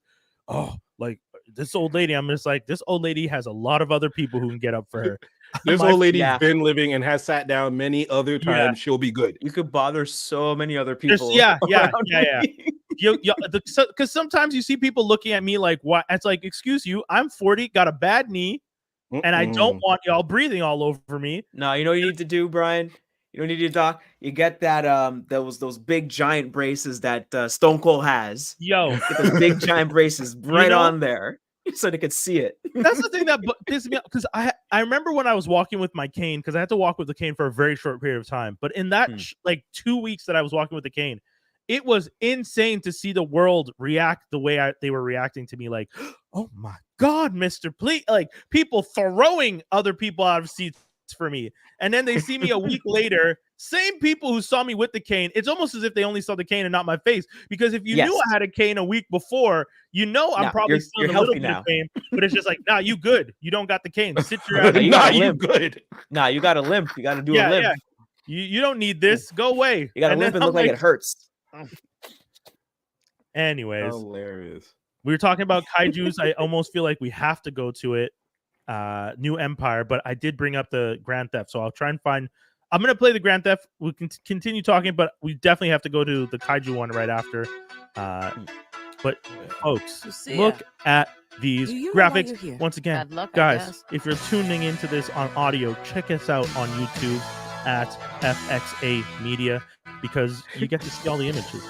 oh, like this old lady. I'm just like, this old lady has a lot of other people who can get up for her. This My- old lady's yeah. been living and has sat down many other times. Yeah. She'll be good. You could bother so many other There's- people. yeah. around me. Because sometimes you see people looking at me like, what? It's like, excuse you, I'm 40, got a bad knee, and I don't want y'all breathing all over me. No, you know what you need to do, Brian? You don't need to doc. You get that those big giant braces that Stone Cold has. Yo, Get those big giant braces right know- on there so they could see it. that's the thing that pisses me off, because I remember when I was walking with my cane, because I had to walk with the cane for a very short period of time. But in that like 2 weeks that I was walking with the cane, it was insane to see the world react the way they were reacting to me. Like, oh my God, Mr. Please, like people throwing other people out of seats for me. And then they see me a week later, same people who saw me with the cane. It's almost as if they only saw the cane and not my face. Because if you knew I had a cane a week before, I'm probably still in a little bit of pain. But it's just like, nah, you good. You don't got the cane. Sit your ass. Nah, you good. Nah, you got a limp. You got to do a limp. Yeah. You don't need this. Go away. You got to limp and look like it hurts. Anyways, Hilarious. we were talking about kaijus. I almost feel like we have to go to it. New Empire, but I did bring up the Grand Theft, so I'll try and find. I'm gonna play the Grand Theft. We can continue talking, but we definitely have to go to the kaiju one right after. But folks, look at these graphics once again, Bad luck, I guys. guess. If you're tuning into this on audio, check us out on YouTube at FXA Media, because you get to see all the images.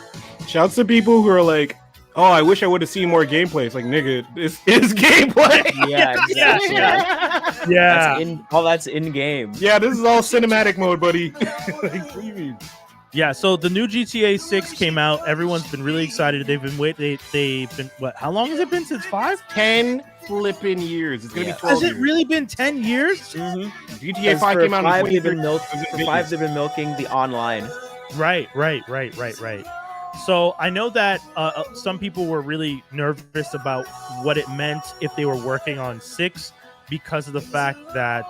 Shouts to people who are like, oh, I wish I would have seen more gameplay. It's like, nigga, this is gameplay. Yeah, exactly. Yeah. That's in game. Yeah, this is all cinematic mode, buddy. Like, what do you mean? Yeah, so the new GTA 6 came out. Everyone's been really excited. They've been what? How long has it been since 5? 10 flipping years. It's gonna be 12 Has it years. really been 10 years? GTA 5 came out in 5 they've 2013. been 5 they've been milking the online. Right. So I know that some people were really nervous about what it meant if they were working on 6, because of the fact that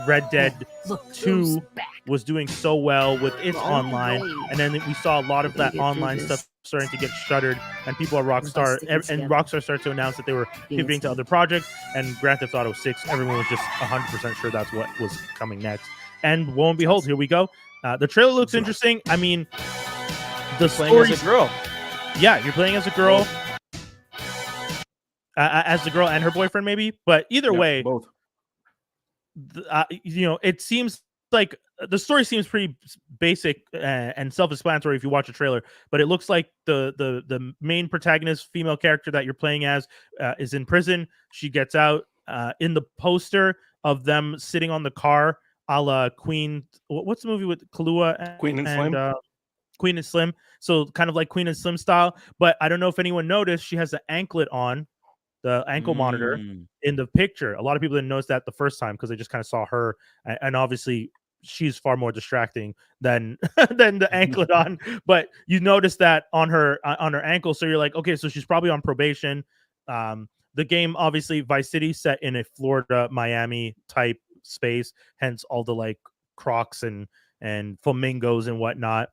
Red Dead 2 was doing so well with its online, and then we saw a lot of that online stuff starting to get shuttered, and people at Rockstar and Rockstar started to announce that they were pivoting to other projects, and Grand Theft Auto 6, everyone was just 100% sure that's what was coming next. And lo and behold, here we go. The trailer looks interesting. I mean, the story as a girl. Yeah, you're playing as a girl, as the girl and her boyfriend, maybe. But either way, both. It seems like the story seems pretty basic and self-explanatory if you watch a trailer. But it looks like the main protagonist, female character that you're playing as, is in prison. She gets out. In the poster of them sitting on the car, a la Queen. What's the movie with Kahlua? Queen and Slim. Queen and Slim. So kind of like Queen and Slim style. But I don't know if anyone noticed, she has the anklet on, the ankle monitor in the picture. A lot of people didn't notice that the first time because they just kind of saw her. And obviously she's far more distracting than the anklet on. But you notice that on her ankle. So you're like, okay, so she's probably on probation. The game, obviously, Vice City, set in a Florida, Miami type space, hence all the like crocs and flamingos and whatnot.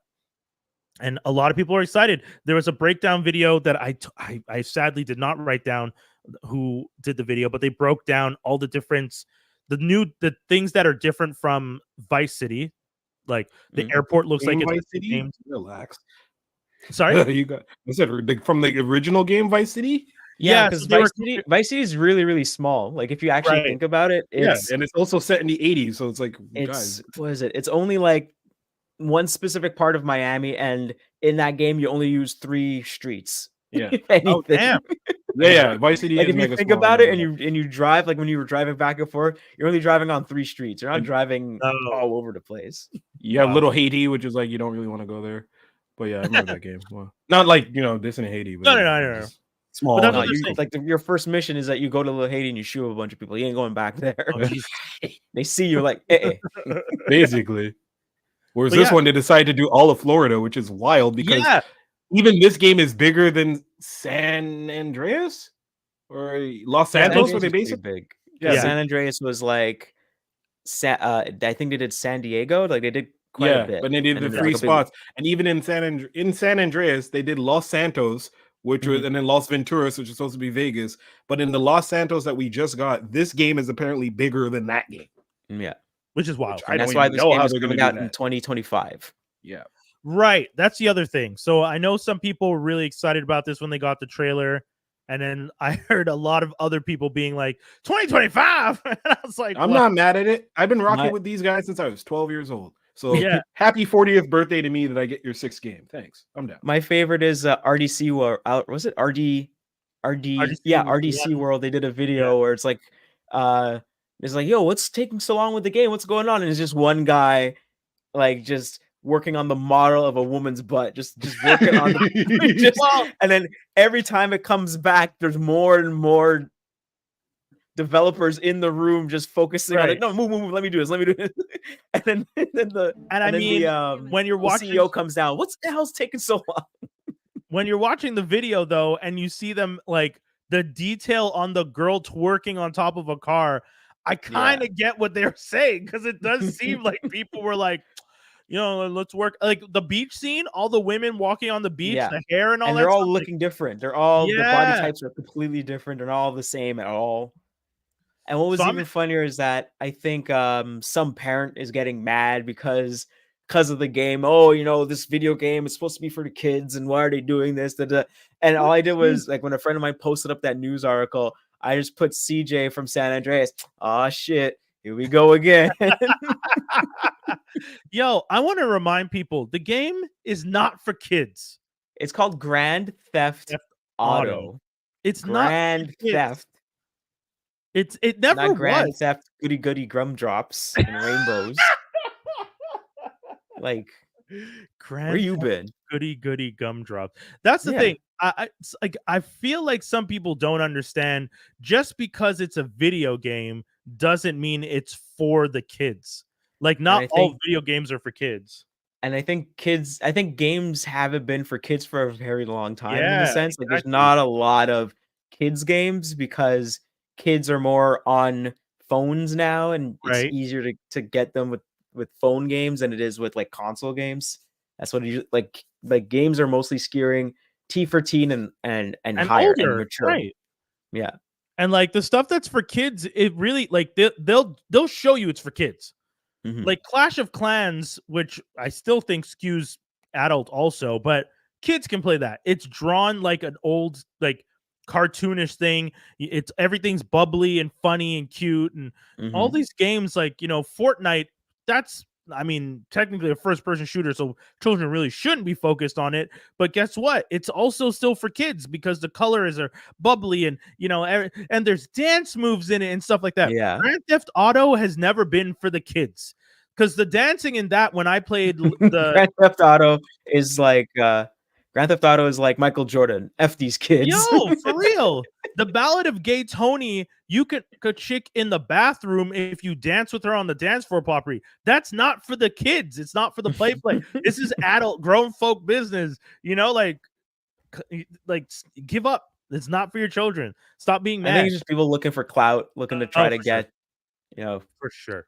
And a lot of people are excited. There was a breakdown video that I sadly did not write down who did the video, but they broke down all the the things that are different from Vice City. Like the airport looks like it's Vice City. Game. Relax. Sorry, you got. I said from the original game, Vice City. Yeah, because Vice City is really, really small. Like if you actually think about it, and it's also set in the 80s, so it's like, guys, what is it? It's only like one specific part of Miami, and in that game, you only use 3 streets. Yeah. Oh damn. Yeah. Vice City. Like is if you think about it, and you drive, like when you were driving back and forth, you're only driving on 3 streets. You're not driving all over the place. You have Little Haiti, which is like you don't really want to go there. But yeah, I remember that game. Well, not like this in Haiti. But No. Small. But that's your first mission is that you go to Little Haiti and you shoot a bunch of people. You ain't going back there. Oh, they see you like, basically. Whereas this one, they decided to do all of Florida, which is wild because even this game is bigger than San Andreas or Los Santos, where they basically big. Yeah, San Andreas was like I think they did San Diego. Like they did quite a bit. But they did And the then three like a big- spots, and even in San Andreas, they did Los Santos, which was, and then Los Venturas, which is supposed to be Vegas. But in the Los Santos that we just got, this game is apparently bigger than that game. Yeah, which is wild. and that's why this game is coming out in 2025. Yeah. Right. That's the other thing. So I know some people were really excited about this when they got the trailer. And then I heard a lot of other people being like, 2025. And I was like, I'm not mad at it. I've been rocking with these guys since I was 12 years old. So yeah, happy 40th birthday to me that I get your 6th game. Thanks. I'm down. My favorite is RDC World. Was it RDC? Yeah, RDC World. They did a video where it's like, yo, what's taking so long with the game? What's going on? And it's just one guy, like, just working on the model of a woman's butt, just working on the and then every time it comes back, there's more and more developers in the room just focusing on it. No, move, let me do this. And then when you're watching, the CEO comes down. What the hell's taking so long? When you're watching the video though, and you see them like the detail on the girl twerking on top of a car, I kind of get what they're saying, because it does seem like people were like, let's work, like the beach scene, all the women walking on the beach, the hair and all that. They're all stuff, looking different. They're all the body types are completely different. They're not all the same at all. And what was even funnier is that I think some parent is getting mad because of the game. Oh, this video game is supposed to be for the kids, and why are they doing this? And all I did was, like, when a friend of mine posted up that news article, I just put CJ from San Andreas. Oh shit, here we go again. Yo, I want to remind people, the game is not for kids. It's called Grand Theft Auto. It's Grand Theft. It never not Grand was. Theft Goodie Gumdrops and Rainbows. Like, where you been? Goodie Gumdrop. That's the thing. I feel like some people don't understand, just because it's a video game doesn't mean it's for the kids. Like, not all video games are for kids. And I think games haven't been for kids for a very long time, in a sense. Like, there's exactly. not a lot of kids games because kids are more on phones now, and it's easier to get them with phone games than it is with like console games. That's what it like games are mostly skewing T for teen and higher older, and mature. right? Yeah. And like the stuff that's for kids, it really, like, they'll show you it's for kids. Like Clash of Clans, which I still think skews adult also, but kids can play that. It's drawn like an old, like, cartoonish thing. It's everything's bubbly and funny and cute, and all these games, like, Fortnite, that's, I mean, technically a first-person shooter, so children really shouldn't be focused on it. But guess what? It's also still for kids because the colors are bubbly, and and there's dance moves in it and stuff like that. Yeah. Grand Theft Auto has never been for the kids, because the dancing in that, when I played the Grand Theft Auto is like Michael Jordan. F these kids. Yo, for real. The Ballad of Gay Tony, you could chick in the bathroom if you dance with her on the dance floor properly. That's not for the kids. It's not for the play. This is adult, grown folk business. Like give up. It's not for your children. Stop being mad. I think it's just people looking for clout, looking to try to get, for sure.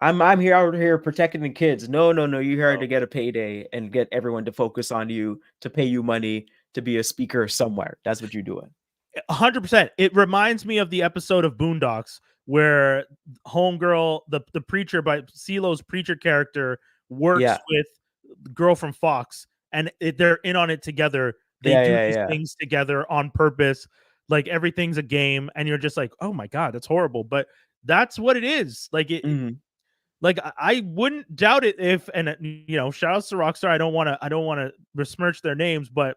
I'm out here protecting the kids. No, you're here to get a payday and get everyone to focus on you, to pay you money to be a speaker somewhere. That's what you're doing. 100%. It reminds me of the episode of Boondocks where homegirl, the preacher, by CeeLo's preacher character, works with the girl from Fox, and they're in on it together. They do these things together on purpose. Like, everything's a game, and you're just like, oh my God, that's horrible. But that's what it is. Like, like, I wouldn't doubt it if, and shout out to Rockstar. I don't want to besmirch their names, but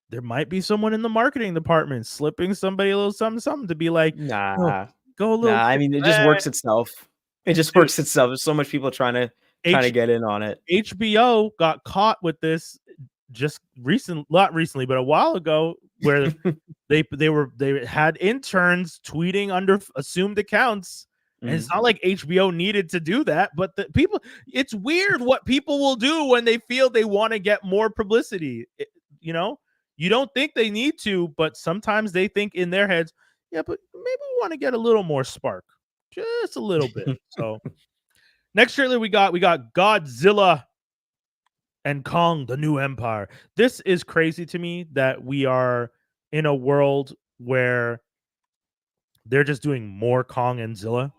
there might be someone in the marketing department slipping somebody a little something to be like, nah, go a little. Nah, I mean, it just works itself. It just works itself. There's so much people trying to get in on it. HBO got caught with this just not recently, but a while ago, where they had interns tweeting under assumed accounts. And it's not like HBO needed to do that, but the people, it's weird what people will do when they feel they want to get more publicity. You don't think they need to, but sometimes they think in their heads, yeah, but maybe we want to get a little more spark. just a little bit. So next trailer we got Godzilla and Kong, the New Empire. This is crazy to me that we are in a world where they're just doing more Kong and Zilla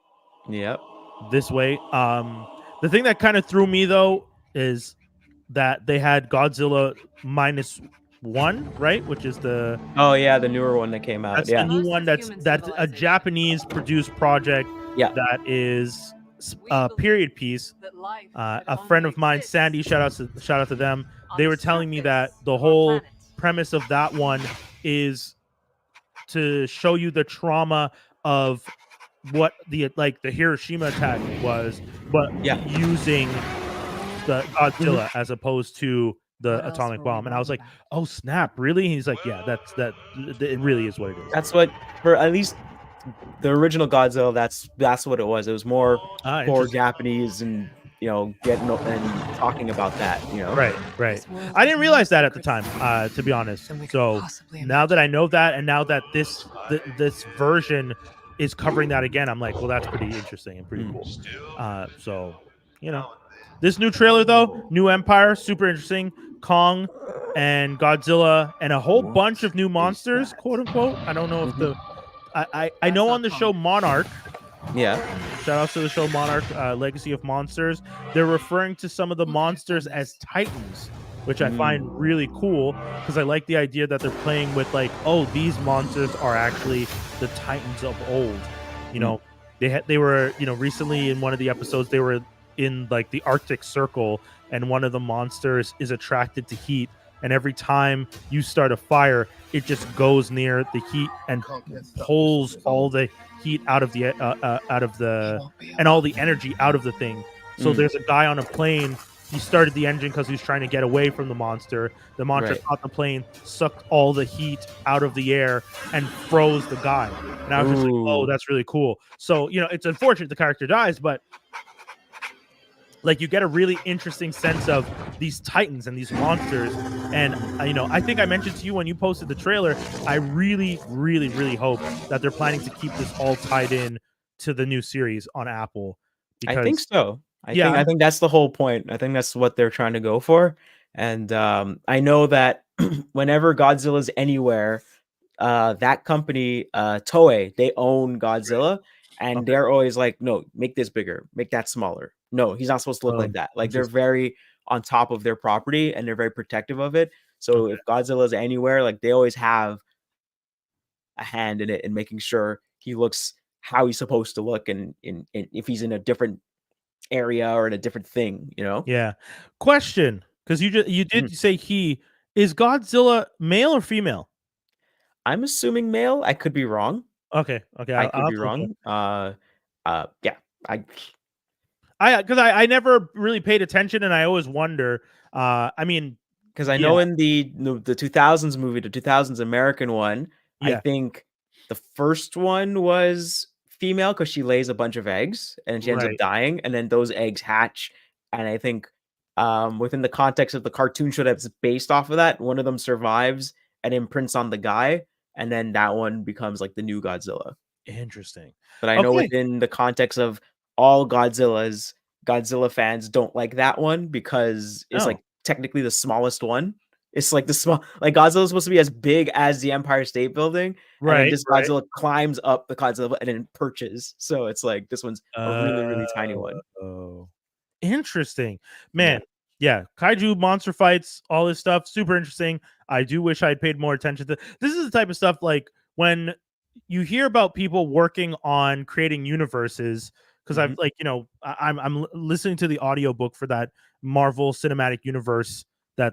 Yep. this way. The thing that kind of threw me though is that they had Godzilla -1, right? Which is the Oh yeah, the newer one that came out. that's Yeah. the new Most one. of That's human a civilization Japanese produced project. Yeah. That is We a believe period piece. that life A could friend only of mine, exist Sandy, shout out to them. on They the were telling me that surface the of our whole planet. premise of that one is to show you the trauma of what the Hiroshima attack was, but Yeah. using the Godzilla as opposed to the What else atomic were we bomb. And I was wrong like, about? oh snap, really? And he's like, yeah, it really is what it is. That's what, for at least the original Godzilla, that's what it was. It was more for Interesting. Japanese and getting and talking about that. Right. This world I has didn't more realize that at the secrets time, to be honest. than we could So possibly now that imagine. I know that, and now that this version is covering that again, I'm like, well, that's pretty interesting and pretty cool. So this new trailer though, New Empire, super interesting. Kong and Godzilla and a whole bunch of new monsters, quote unquote. I don't know if the I know on the show Monarch. Yeah. Shout out to the show Monarch, Legacy of Monsters. They're referring to some of the monsters as titans, which I find really cool because I like the idea that they're playing with like, oh, these monsters are actually the titans of old. They were recently in one of the episodes they were in like the Arctic Circle, and one of the monsters is attracted to heat, and every time you start a fire, it just goes near the heat and pulls all the heat out of the and all the energy out of the thing. So there's a guy on a plane. He started the engine because he was trying to get away from the monster. The monster caught the plane, sucked all the heat out of the air, and froze the guy. And I was just like, oh, that's really cool. So it's unfortunate the character dies, but like you get a really interesting sense of these titans and these monsters. And I think I mentioned to you when you posted the trailer, I really, really, really hope that they're planning to keep this all tied in to the new series on Apple. I think so. Yeah. I think that's the whole point. I think that's what they're trying to go for. And I know that whenever Godzilla's anywhere, that company, Toei, they own Godzilla, and they're always like, no, make this bigger, make that smaller. No, he's not supposed to look like that. Like they're very on top of their property and they're very protective of it. So if Godzilla's anywhere, like they always have a hand in it and making sure he looks how he's supposed to look, and if he's in a different area or in a different thing, Yeah. Question, because you did say he is Godzilla male or female? I'm assuming male. I could be wrong. Okay. I could be wrong. Yeah. I never really paid attention, and I always wonder. I mean, because I know in the 2000s movie, the 2000s American one, I think the first one was female because she lays a bunch of eggs and she ends up dying, and then those eggs hatch. And I think within the context of the cartoon show that's based off of that, one of them survives and imprints on the guy, and then that one becomes like the new Godzilla. Interesting. But I know within the context of all Godzilla fans don't like that one because it's like technically the smallest one. It's like the small, like Godzilla's supposed to be as big as the Empire State Building, and then this Godzilla climbs up the Godzilla and then perches. So it's like this one's a really, really tiny one. Oh, interesting, man. Yeah, kaiju monster fights, all this stuff, super interesting. I do wish I'd paid more attention to. This is the type of stuff like when you hear about people working on creating universes. Because I've I'm listening to the audiobook for that Marvel Cinematic Universe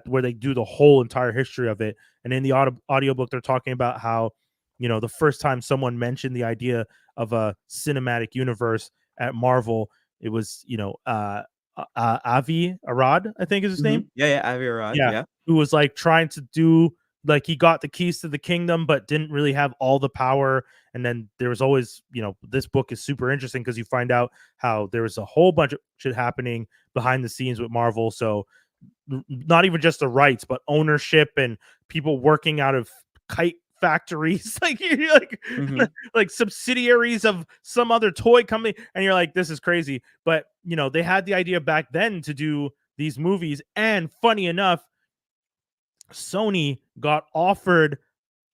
where they do the whole entire history of it. And in the audiobook, they're talking about how, the first time someone mentioned the idea of a cinematic universe at Marvel, it was, Avi Arad, I think is his name. Yeah, Avi Arad. Yeah. Who was like trying to do, like he got the keys to the kingdom, but didn't really have all the power. And then there was always, this book is super interesting because you find out how there was a whole bunch of shit happening behind the scenes with Marvel. So not even just the rights, but ownership and people working out of kite factories, like you're like subsidiaries of some other toy company, and you're like, this is crazy. But they had the idea back then to do these movies, and funny enough, Sony got offered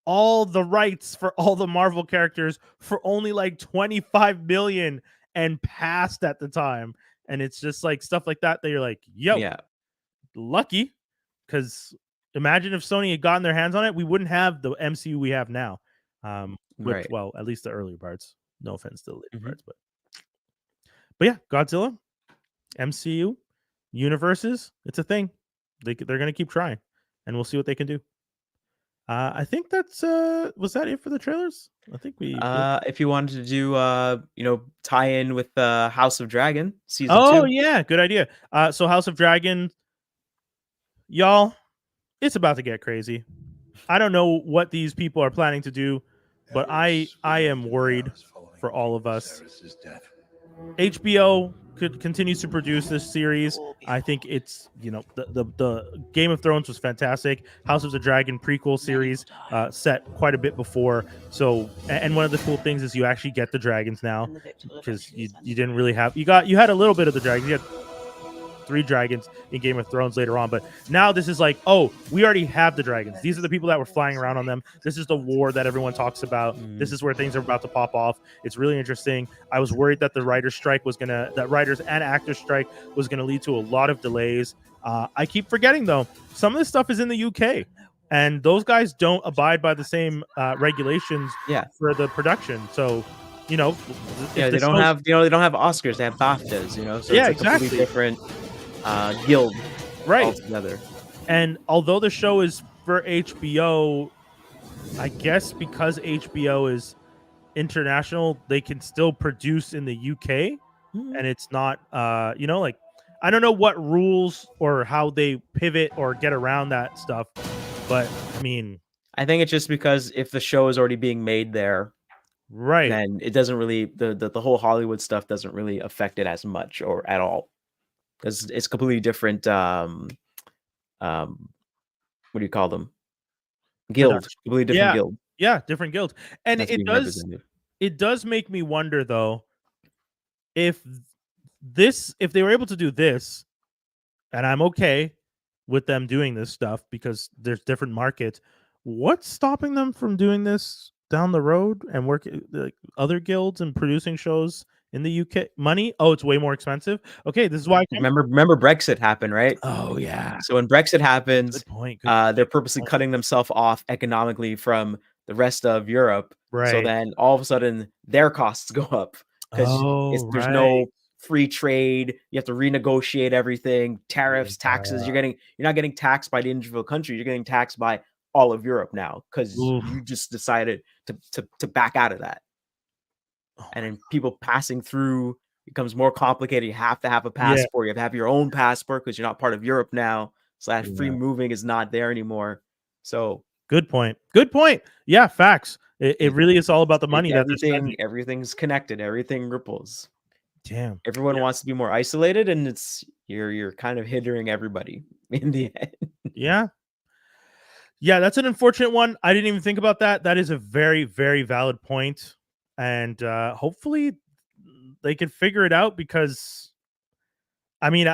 all the rights for all the Marvel characters for only like 25 million and passed at the time. And it's just like stuff like that you're like, yo, lucky, because imagine if Sony had gotten their hands on it, we wouldn't have the MCU we have now. Which, well, at least the earlier parts. No offense to the later parts, but yeah, Godzilla, MCU, universes, it's a thing. They're gonna keep trying, and we'll see what they can do. I think that's was that it for the trailers? I think we if you wanted to do tie in with House of Dragon season 2. Oh yeah, good idea. So House of Dragon, y'all, it's about to get crazy. I don't know what these people are planning to do, but I am worried for all of us. HBO continues to produce this series. I think it's the Game of Thrones was fantastic. House of the Dragon prequel series set quite a bit before. So, and one of the cool things is you actually get the dragons now, because you didn't really have, you had a little bit of the dragons. You had 3 dragons in Game of Thrones later on, but now this is like, oh, we already have the dragons. These are the people that were flying around on them. This is the war that everyone talks about. This is where things are about to pop off. It's really interesting. I was worried that the writers' strike that writers and actors' strike was gonna lead to a lot of delays. I keep forgetting though, some of this stuff is in the UK, and those guys don't abide by the same regulations for the production. So they don't have Oscars, they have BAFTAs, so it's a completely different guild altogether. And although the show is for HBO, I guess because HBO is international, they can still produce in the UK, and it's not like, I don't know what rules or how they pivot or get around that stuff, but I mean, I think it's just because if the show is already being made there, then it doesn't really, the whole Hollywood stuff doesn't really affect it as much or at all, because it's completely different. What do you call them? Guild. Completely different guild. Yeah, different guild. And it does make me wonder though, if they were able to do this, and I'm okay with them doing this stuff because there's different markets, what's stopping them from doing this down the road and working like other guilds and producing shows in the UK? Money? Oh, it's way more expensive. Okay, this is why. Remember Brexit happened, right? Oh yeah. So when Brexit happens, good point. They're purposely cutting themselves off economically from the rest of Europe. Right. So then all of a sudden their costs go up because there's no free trade. You have to renegotiate everything, tariffs, taxes. You're not getting taxed by the individual country. You're getting taxed by all of Europe now because you just decided to back out of that. And then people passing through becomes more complicated. You have to have a passport. You have to have your own passport because you're not part of Europe now. So that free moving is not there anymore. So good point. Yeah, facts. It really is all about the money. Everything's connected. Everything ripples. Damn. Everyone wants to be more isolated, and you're kind of hindering everybody in the end. Yeah, that's an unfortunate one. I didn't even think about that. That is a very, very valid point. And hopefully they can figure it out, because I mean,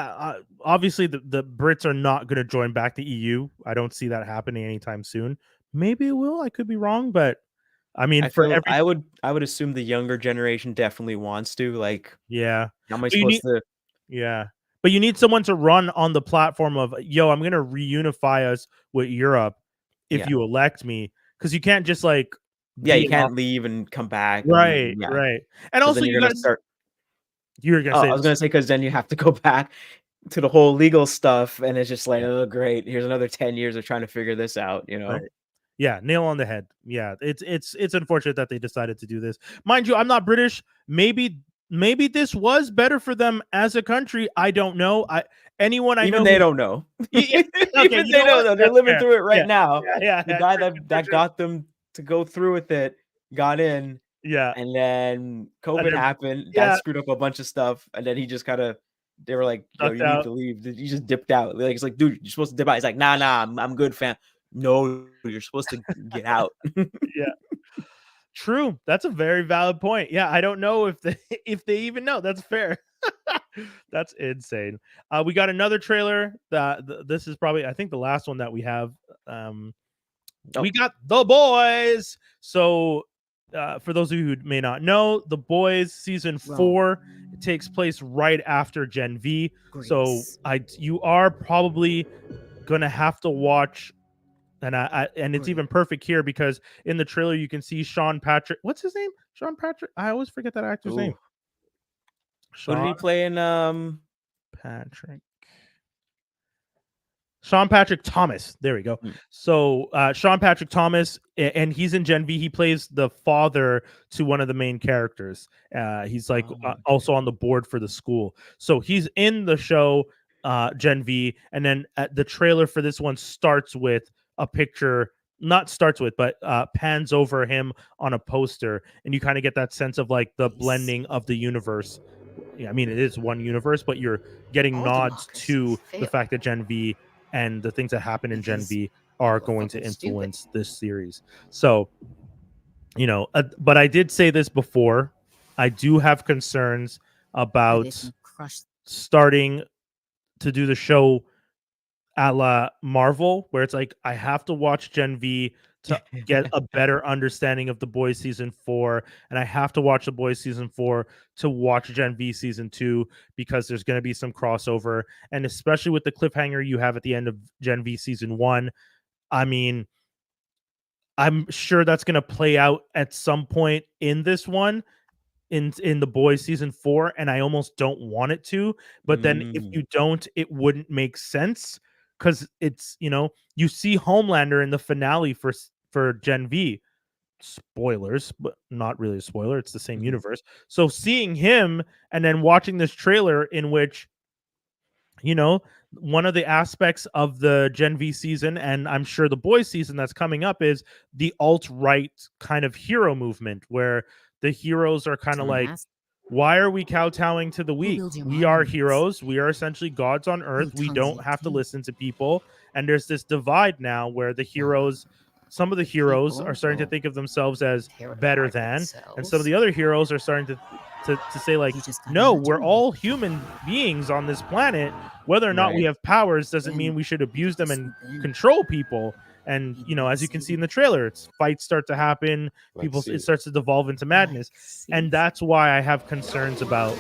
obviously the Brits are not going to join back the EU. I don't see that happening anytime soon. Maybe it will. I could be wrong, but I mean, I would assume the younger generation definitely wants to. Like, yeah, how am I supposed to? Yeah, but you need someone to run on the platform of, yo, I'm going to reunify us with Europe if you elect me, because you can't just like. Yeah, you can't leave and come back. Right. And also, you're gonna start. You were gonna say. I was gonna say, because then you have to go back to the whole legal stuff, and it's just like, oh, great. Here's another 10 years of trying to figure this out. Right. Yeah, nail on the head. Yeah, it's unfortunate that they decided to do this. Mind you, I'm not British. Maybe this was better for them as a country. I don't know. Even they don't know. Okay, even they don't know. They're living through it right now. Yeah. The guy that got them to go through with it got in, and then COVID happened. That screwed up a bunch of stuff, and then he just they were like, "Yo, you need to leave." He just dipped out. Like, it's like, dude, you're supposed to dip out. He's like, "Nah, I'm good, fam." No, you're supposed to get out. True. That's a very valid point. Yeah, I don't know if they if they even know. That's fair. That's insane. We got another trailer. This is probably, I think, the last one that we have. We got The Boys. So, for those of you who may not know, The Boys season 4 it takes place right after Gen V. So, you are probably gonna have to watch. And it's even perfect here because in the trailer you can see Sean Patrick. What's his name? Sean Patrick. I always forget that actor's name. What did he play in? Sean Patrick Thomas. There we go. So Sean Patrick Thomas, and he's in Gen V. He plays the father to one of the main characters. He's like also on the board for the school. So he's in the show Gen V, and then the trailer for this one starts with a picture. Not starts with, but pans over him on a poster, and you kind of get that sense of like the blending of the universe. Yeah, I mean it is one universe, but you're getting nods to the fact that Gen V and the things that happen in Gen V are going to influence this series. So, you know, but I did say this before. I do have concerns about starting to do the show a la Marvel, where it's like I have to watch Gen V to get a better understanding of The Boys season 4, and I have to watch The Boys season 4 to watch Gen V season 2 because there's going to be some crossover, and especially with the cliffhanger you have at the end of Gen V season 1. I mean, I'm sure that's going to play out at some point in this one, in The Boys season 4, and I almost don't want it to. But then if you don't, it wouldn't make sense. Because it's, you know, you see Homelander in the finale for Gen V. Spoilers, but not really a spoiler. It's the same universe. So seeing him and then watching this trailer in which, you know, one of the aspects of the Gen V season, and I'm sure The Boys season that's coming up, is the alt-right kind of hero movement where the heroes are kind of like, why are we kowtowing to the weak? We are heroes. We are essentially gods on earth. We don't have to listen to people. And there's this divide now where the heroes, some of the heroes are starting to think of themselves as better than, and some of the other heroes are starting to say like, no, we're all human beings on this planet. Whether or not we have powers doesn't mean we should abuse them and control people. And, you know, as you can see in the trailer, fights start to happen. It starts to devolve into madness. And that's why I have concerns about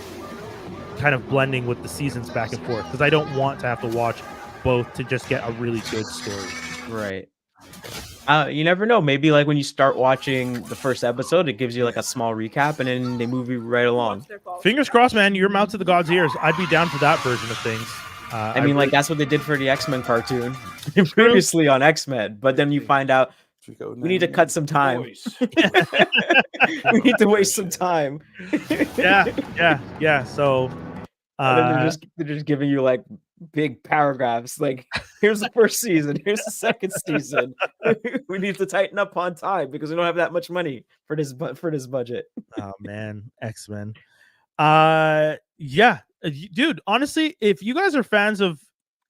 kind of blending with the seasons back and forth, because I don't want to have to watch both to just get a really good story. Right. You never know. Maybe like when you start watching the first episode, it gives you like a small recap and then they move you right along. Fingers crossed, man. Your mouth to the god's ears. I'd be down for that version of things. I mean, like that's what they did for the X-Men cartoon previously on X-Men, but then you find out we need to cut some time. We need to waste some time. Yeah. So they're just giving you like big paragraphs. Like, here's the first season, here's the second season. We need to tighten up on time because we don't have that much money for this budget. Oh man, X-Men. Yeah, dude, honestly, if you guys are fans of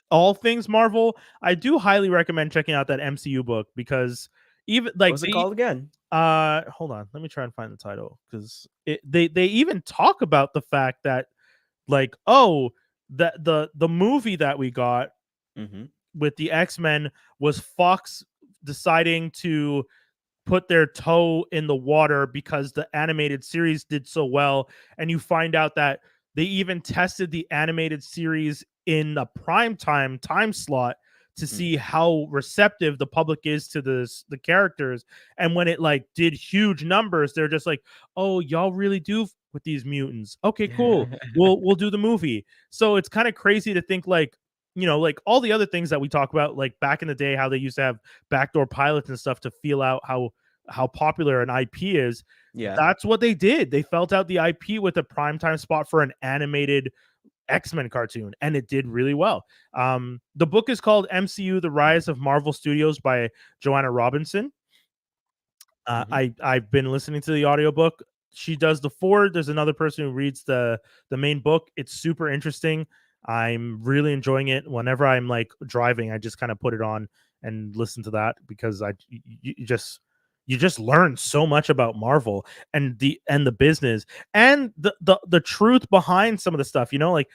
all things Marvel, I do highly recommend checking out that MCU book, because even like what's it called again? Hold on, let me try and find the title, because they even talk about the fact that like, oh, that the movie that we got with the X-Men was Fox deciding to put their toe in the water because the animated series did so well. And you find out that they even tested the animated series in a prime time slot to see how receptive the public is to the characters. And when it like did huge numbers, they're just like, oh, y'all really do with these mutants. Okay, cool. We'll do the movie. So it's kind of crazy to think like, you know, like all the other things that we talk about, like back in the day, how they used to have backdoor pilots and stuff to feel out how popular an IP is. Yeah, that's what they did. They felt out the IP with a primetime spot for an animated X-Men cartoon, and it did really well. The book is called MCU: The Rise of Marvel Studios by Joanna Robinson. I've been listening to the audiobook. She does the forward. There's another person who reads the main book. It's super interesting. I'm really enjoying it. Whenever I'm like driving, I just kind of put it on and listen to that because you just learn so much about Marvel and the business and the truth behind some of the stuff. Like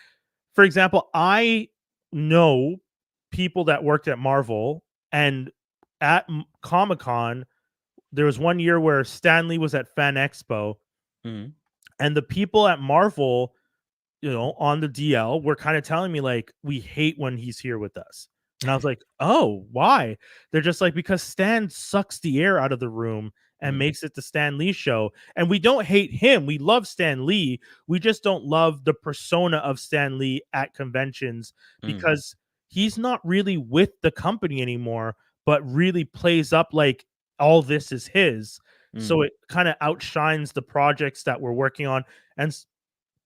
for example, I know people that worked at Marvel, and at Comic-Con there was one year where Stan Lee was at Fan Expo, Mhm. and the people at Marvel, on the DL were kind of telling me like, we hate when he's here with us. And I was like, oh, why? They're just like, because Stan sucks the air out of the room and makes it the Stan Lee show. And we don't hate him. We love Stan Lee. We just don't love the persona of Stan Lee at conventions because he's not really with the company anymore, but really plays up like all this is his. So it kind of outshines the projects that we're working on and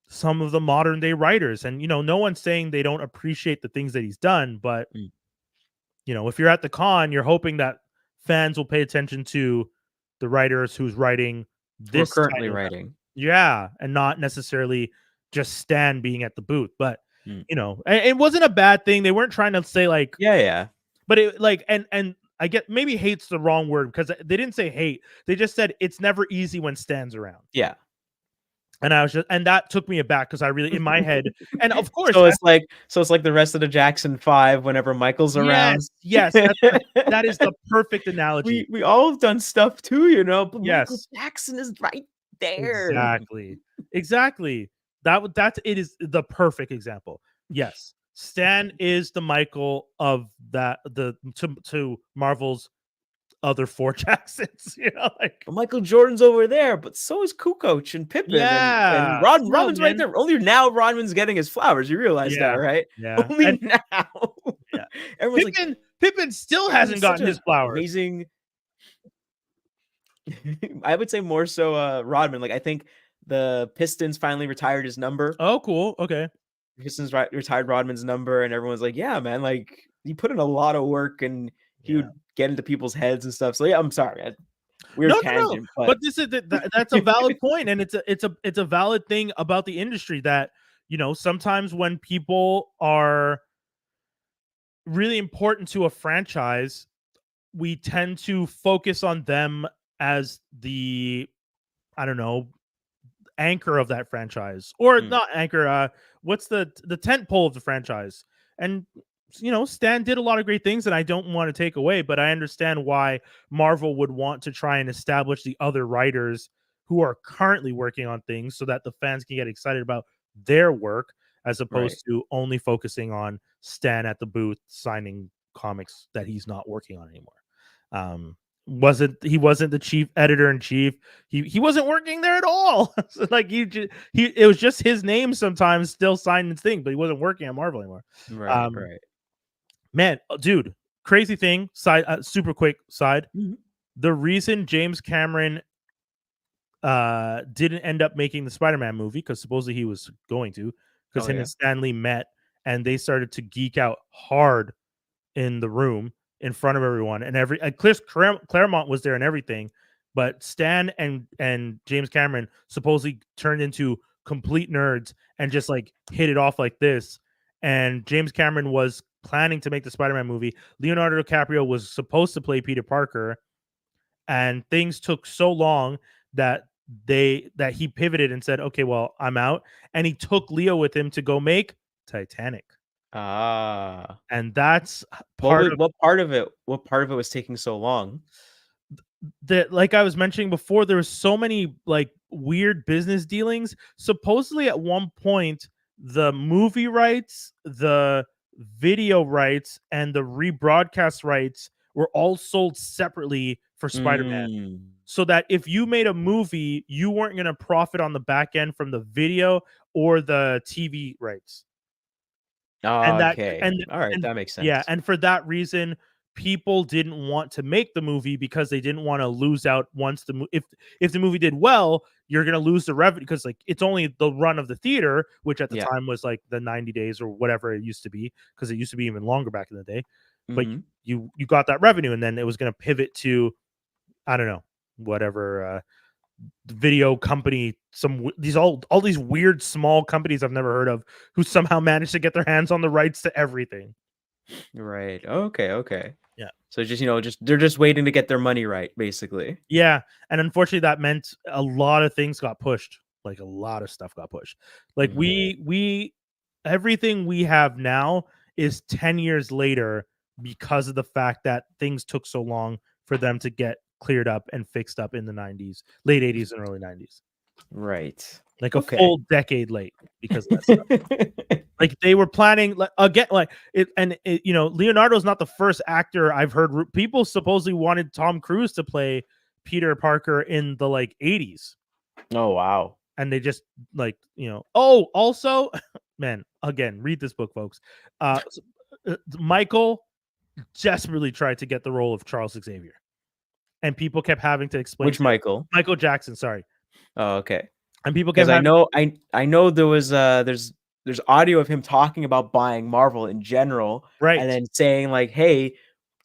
some of the modern day writers. And no one's saying they don't appreciate the things that he's done, but if you're at the con, you're hoping that fans will pay attention to the writers who's writing We're this currently title. writing. Yeah, and not necessarily just Stan being at the booth. But it wasn't a bad thing. They weren't trying to say like, Yeah. but it like, and I get, maybe hate's the wrong word because they didn't say hate. They just said it's never easy when Stan's around. Yeah. And I was just, and that took me aback because I really, in my head, and of course, So it's like the rest of the Jackson 5 whenever Michael's around. Yes, that is the perfect analogy. We all have done stuff too, but Yes. Michael Jackson is right there. Exactly. It is the perfect example. Yes, Stan is the Michael of that to Marvel's other 4 Jacksons. Like Michael Jordan's over there, but so is Kukoc and Pippen. Yeah. and Rodman's right there. Only now Rodman's getting his flowers. You realize that, right? Yeah. Only now. Yeah. Everyone's Pippen still hasn't gotten his flowers. Amazing. I would say more so Rodman. Like I think the Pistons finally retired his number. Oh, cool. Okay. Pistons retired Rodman's number, and everyone's like, "Yeah, man, like he put in a lot of work, and he would get into people's heads and stuff." So yeah, I'm sorry, weird tangent, but this is that's a valid point, and it's a valid thing about the industry that sometimes when people are really important to a franchise, we tend to focus on them as the anchor of that franchise, or not anchor. What's the tent pole of the franchise? And Stan did a lot of great things, and I don't want to take away, but I understand why Marvel would want to try and establish the other writers who are currently working on things so that the fans can get excited about their work as opposed to only focusing on Stan at the booth signing comics that he's not working on anymore. He wasn't the chief editor in chief. He wasn't working there at all. So like it was just his name sometimes still signed his thing, but he wasn't working at Marvel anymore. Right. Man, dude, crazy thing. Super quick side. The reason James Cameron didn't end up making the Spider-Man movie, because supposedly he was going to, because him and Stan Lee met and they started to geek out hard in the room in front of everyone, and Chris Claremont was there and everything, but Stan and James Cameron supposedly turned into complete nerds and just like hit it off like this. And James Cameron was planning to make the Spider-Man movie. Leonardo DiCaprio was supposed to play Peter Parker, and things took so long that he pivoted and said, "Okay, well, I'm out." And he took Leo with him to go make Titanic. And that's what part of it was taking so long? That, like I was mentioning before, there was so many like weird business dealings. Supposedly at one point, the movie rights, the video rights, and the rebroadcast rights were all sold separately for Spider-Man. So that if you made a movie, you weren't going to profit on the back end from the video or the TV rights. All right, that makes sense. Yeah, and for that reason, people didn't want to make the movie because they didn't want to lose out once if the movie did well, you're going to lose the revenue because like it's only the run of the theater, which at the time was like the 90 days or whatever it used to be, because it used to be even longer back in the day. But you got that revenue, and then it was going to pivot to, I don't know, whatever video company, all these weird small companies I've never heard of who somehow managed to get their hands on the rights to everything. Right. Okay. Yeah. So just they're just waiting to get their money right, basically. Yeah, and unfortunately, that meant a lot of things got pushed. Like a lot of stuff got pushed. Like we everything we have now is 10 years later because of the fact that things took so long for them to get cleared up and fixed up in the 90s, late 80s and early 90s. Right. Like a full decade late because of that stuff. Like they were planning again, Leonardo's not the first actor I've heard. People supposedly wanted Tom Cruise to play Peter Parker in the 80s. Oh wow. And they just oh, also, man, again, read this book, folks. Michael desperately tried to get the role of Charles Xavier, and people kept having to explain which Michael Jackson, sorry. Oh, okay. And people kept I know there was there's audio of him talking about buying Marvel in general, right, and then saying like, hey,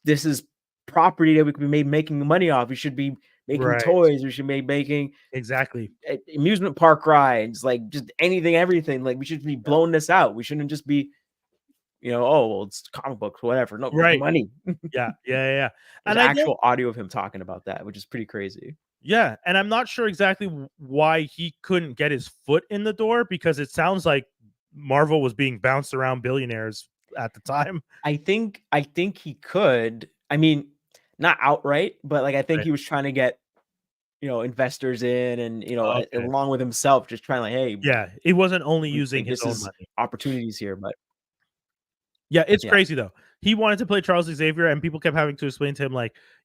this is property that we could be making money off. We should be making toys. We should be making exactly amusement park rides, like just anything, everything. Like we should be blowing this out. We shouldn't just be, oh well, it's comic books, whatever. No, money. Yeah. And actual audio of him talking about that, which is pretty crazy. Yeah, and I'm not sure exactly why he couldn't get his foot in the door, because it sounds like Marvel was being bounced around billionaires at the time. I think he could. I mean, not outright, but I think he was trying to get investors in, and along with himself, just trying hey, yeah, he wasn't only using his own money. Opportunities here, but yeah, it's crazy though. He wanted to play Charles Xavier, and people kept having to explain to him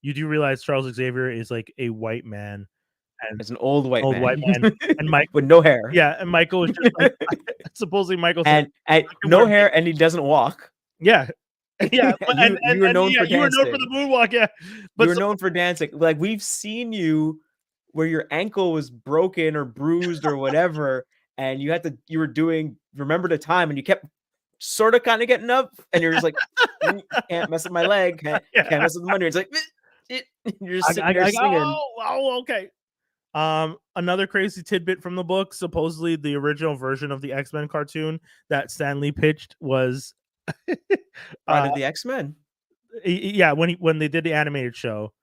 you do realize Charles Xavier is a white man, and it's an old white man, and Mike with no hair. Yeah, and Michael was just supposedly Michael said, and no hair, and he doesn't walk. Yeah. Yeah, you were known for dancing. You were known for the moonwalk, yeah. But you were known for dancing. We've seen you where your ankle was broken or bruised or whatever, and you were doing Remember the Time, and you kept sort of kind of getting up, and you're just can't mess with my leg, can't mess with the money. It's you're just sitting there singing. Oh, okay. Another crazy tidbit from the book: supposedly the original version of the X-Men cartoon that Stan Lee pitched was the X-Men. Yeah, when they did the animated show.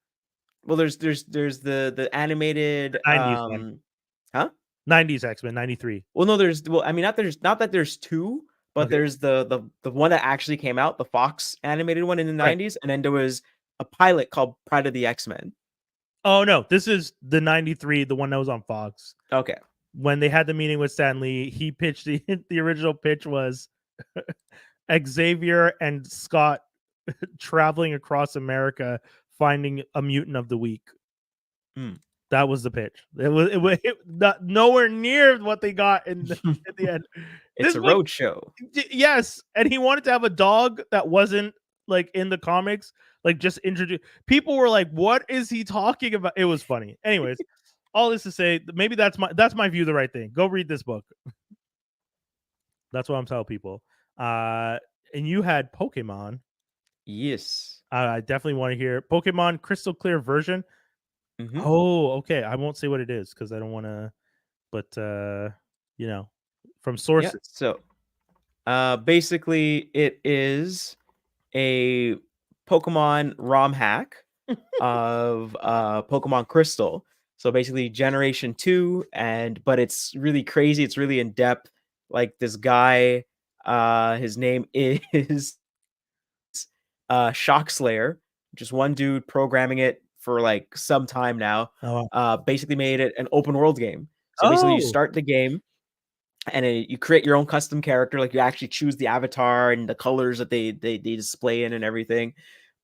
Well, there's the animated 90s 90s X-Men 93. Well, no, not that there's two, but there's the one that actually came out, the Fox animated one in the 90s, and then there was a pilot called Pride of the X-Men. Oh no, this is the 93, the one that was on Fox. Okay. When they had the meeting with Stan Lee, he pitched the original pitch was Xavier and Scott traveling across America finding a mutant of the week. That was the pitch. It was not nowhere near what they got in the end. It's a road show. Yes, and he wanted to have a dog that wasn't in the comics. Just introduce. People were like, "What is he talking about?" It was funny. Anyways, all this to say, maybe that's my view. The right thing. Go read this book. That's what I'm telling people. And you had Pokemon. Yes. I definitely want to hear Pokemon Crystal Clear version. Mm-hmm. Oh, okay. I won't say what it is because I don't want to, but from sources. Yeah, so basically it is a Pokemon ROM hack of Pokemon Crystal. So basically Generation 2, but it's really crazy. It's really in depth. This guy, his name is Shock Slayer, just one dude programming it for some time now. Basically made it an open world game. So basically you start the game and you create your own custom character. You actually choose the avatar and the colors that they display in and everything.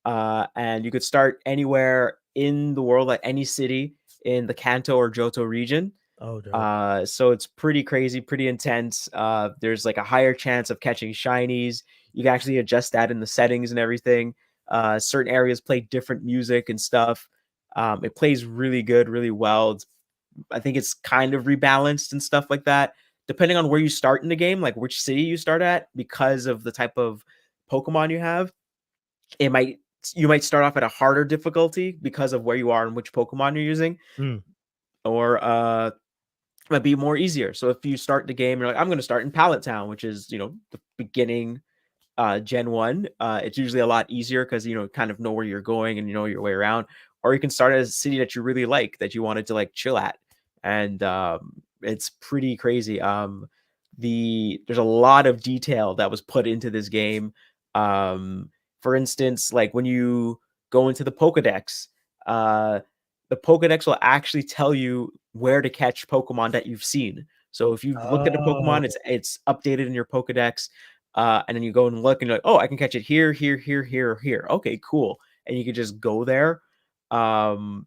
And you could start anywhere in the world, any city in the Kanto or Johto region. So it's pretty crazy, pretty intense. There's a higher chance of catching shinies. You can actually adjust that in the settings and everything. Certain areas play different music and stuff. It plays really good, really well. I think it's kind of rebalanced and stuff like that, depending on where you start in the game, which city you start at, because of the type of Pokemon you have. You might start off at a harder difficulty because of where you are and which Pokemon you're using, or it might be more easier. So if you start the game, you're I'm going to start in Pallet Town, which is the beginning Gen 1, it's usually a lot easier because you kind of know where you're going and you know your way around. Or you can start at a city that you really like, that you wanted to like chill at, and it's pretty crazy. There's a lot of detail that was put into this game. For instance, like when you go into the Pokedex, the Pokedex will actually tell you where to catch Pokemon that you've seen. So if you've looked at a Pokemon, it's updated in your Pokedex, and then you go and look and you're like, oh, I can catch it here, here, here, here, or here. Okay, cool. And you can just go there. What's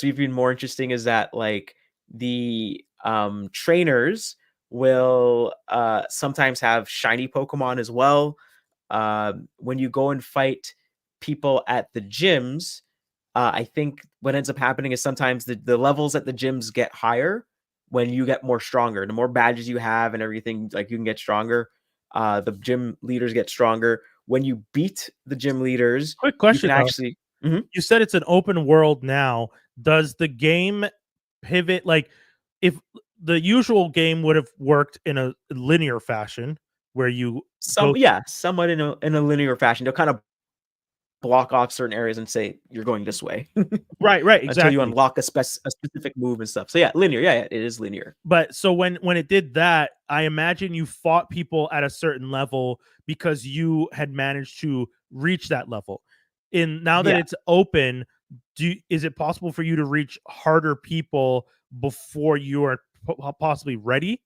even more interesting is that like the trainers will sometimes have shiny Pokemon as well. When you go and fight people at the gyms, I think what ends up happening is sometimes the levels at the gyms get higher when you get more stronger. The more badges you have and everything, like you can get stronger. The gym leaders get stronger. When you beat the gym leaders, Quick question, you can though. actually. You said it's an open world now. Does the game pivot? Like, if the usual game would have worked in a linear fashion where you somewhat in a linear fashion, they'll kind of block off certain areas and say you're going this way. right, exactly, until you unlock a specific move and stuff. So yeah, linear. Yeah, it is linear. But so when it did that, I imagine you fought people at a certain level because you had managed to reach that level. Now that it's open, is it possible for you to reach harder people before you are possibly ready,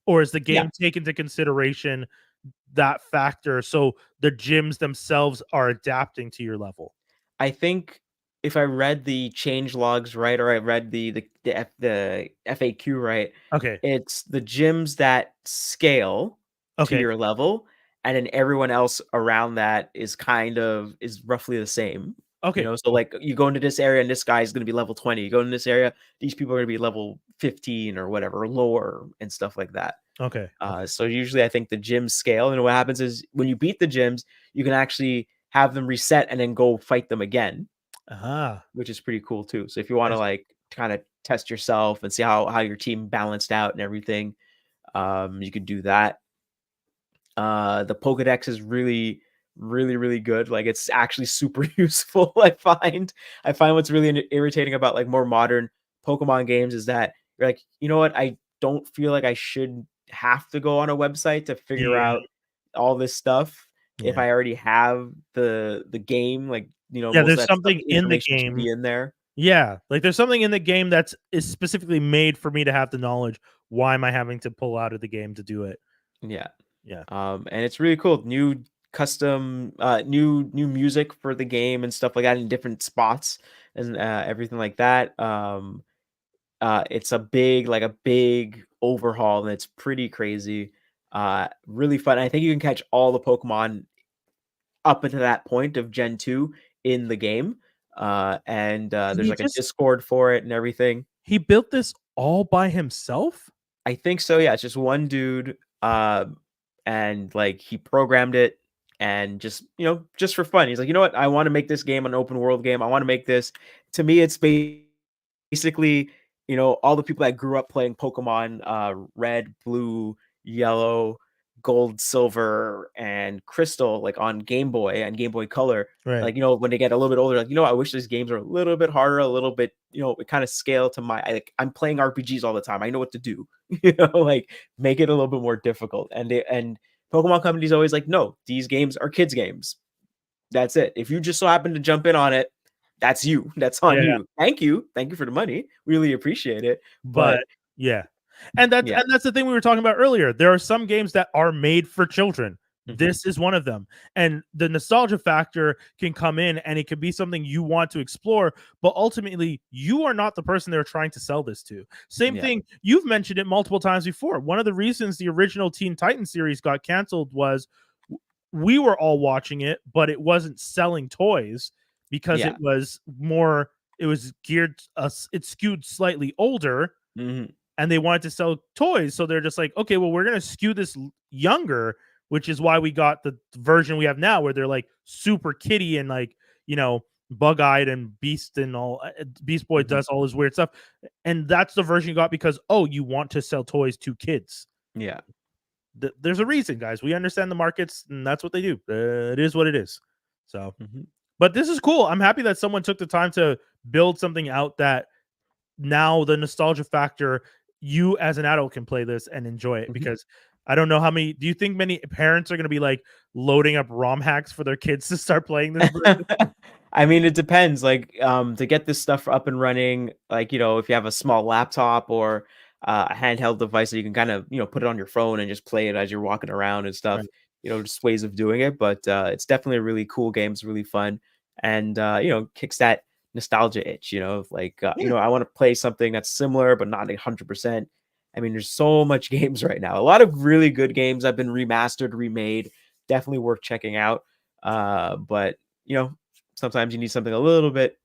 or is the game take into consideration that factor so the gyms themselves are adapting to your level? I think if I read the change logs right, or I read the FAQ right, okay, it's the gyms that scale to your level, and then everyone else around that is roughly the same. Okay. So like you go into this area and this guy is going to be level 20. You go in this area, these people are going to be level 15 or whatever, or lower and stuff like that. Okay. So usually I think the gyms scale, and what happens is when you beat the gyms, you can actually have them reset and then go fight them again, which is pretty cool too. So if you want to like kind of test yourself and see how your team balanced out and everything, you could do that. The Pokedex is really, really, really good. Like it's actually super useful. I find what's really irritating about like more modern Pokemon games is that you're like, you know what? I don't feel like I should have to go on a website to figure out all this stuff if I already have the game. Like, most there's of that something in the should game be in there. Yeah, like there's something in the game is specifically made for me to have the knowledge. Why am I having to pull out of the game to do it? Yeah. Yeah. And it's really cool. New custom, new music for the game and stuff like that in different spots and everything like that. It's a big overhaul, and it's pretty crazy. Really fun. I think you can catch all the Pokemon up until that point of Gen 2 in the game. And there's like a Discord for it and everything. He built this all by himself? I think so, yeah. It's just one dude. And like he programmed it and just for fun. He's like, you know what? I want to make this game an open world game. I want to make this. To me, it's basically, all the people that grew up playing Pokemon, red, blue, yellow, gold, silver, and crystal, like on Game Boy and Game Boy Color. Right. Like, when they get a little bit older, like, I wish these games are a little bit harder, a little bit, it kind of scale to I'm playing RPGs all the time. I know what to do, like make it a little bit more difficult. And Pokemon Company's always like, no, these games are kids games. That's it. If you just so happen to jump in on it, that's you. That's on you. Thank you for the money. Really appreciate it. But yeah. And that's the thing we were talking about earlier. There are some games that are made for children. Mm-hmm. This is one of them. And the nostalgia factor can come in, and it could be something you want to explore, but ultimately you are not the person they're trying to sell this to. Same thing. You've mentioned it multiple times before. One of the reasons the original Teen Titans series got canceled was we were all watching it, but it wasn't selling toys because it was geared, it skewed slightly older. Mm-hmm. And they wanted to sell toys. So they're just like, okay, well, we're going to skew this younger, which is why we got the version we have now where they're like super kiddie and like, bug-eyed and Beast and all. Beast Boy does all his weird stuff. And that's the version you got because, you want to sell toys to kids. Yeah. there's a reason, guys. We understand the markets, and that's what they do. It is what it is. So, Mhm. but this is cool. I'm happy that someone took the time to build something out that now the nostalgia factor, you as an adult can play this and enjoy it, Mhm. because I don't know how many. Do you think many parents are going to be like loading up ROM hacks for their kids to start playing this version? I mean, it depends. Like, to get this stuff up and running, like, if you have a small laptop or a handheld device that you can kind of, put it on your phone and just play it as you're walking around and stuff, Right. just ways of doing it. But it's definitely a really cool game. It's really fun. And, kicks that nostalgia itch, of like, Yeah. I want to play something that's similar, but not 100%. I mean, there's so much games right now. A lot of really good games have been remastered, remade. Definitely worth checking out. But, sometimes you need something a little bit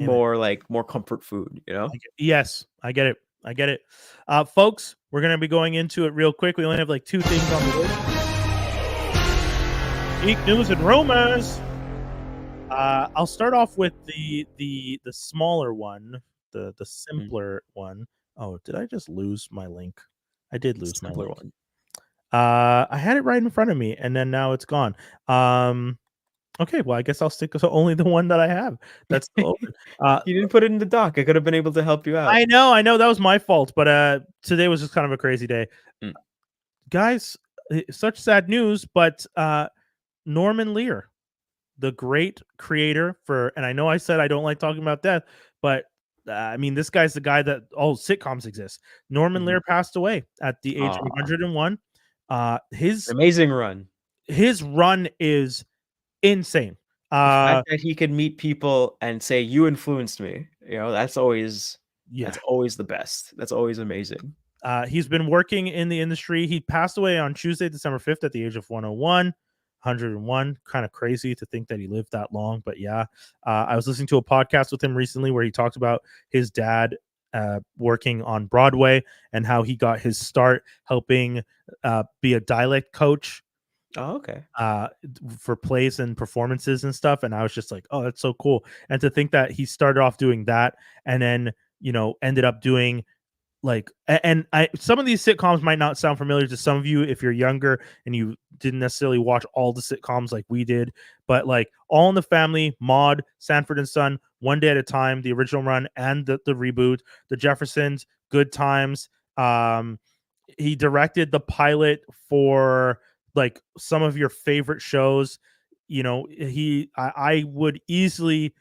Amen. more comfort food, Yes, I get it. I get it. Folks, we're going to be going into it real quick. We only have like 2 things on the list. Geek news and rumors. I'll start off with the smaller one, the simpler one. Oh, did I just lose my link? I did lose my Simpler link. one. I had it right in front of me, and then now it's gone. Okay, well, I guess I'll stick to only the one that I have. That's still open. You didn't put it in the doc. I could have been able to help you out. I know, that was my fault, but today was just kind of a crazy day. Mm. Guys, such sad news, but Norman Lear, the great creator and I know I said I don't like talking about death, but I mean, this guy's the guy that all sitcoms exist. Norman Lear passed away at the age of 101. His Amazing run. His run is insane. The fact that he could meet people and say, "You influenced me," that's always the best. That's always amazing. He's been working in the industry. He passed away on Tuesday, December 5th at the age of 101. 101. Kind of crazy to think that he lived that long, but yeah. I was listening to a podcast with him recently where he talked about his dad working on Broadway and how he got his start helping be a dialect coach. Oh, okay. For plays and performances and stuff. And I was just like, oh, that's so cool. And to think that he started off doing that and then, ended up doing some of these sitcoms might not sound familiar to some of you if you're younger and you didn't necessarily watch all the sitcoms like we did, but like All in the Family, Maude, Sanford and Son, One Day at a Time, the original run and the reboot, The Jeffersons, Good Times. He directed the pilot for like some of your favorite shows. I would easily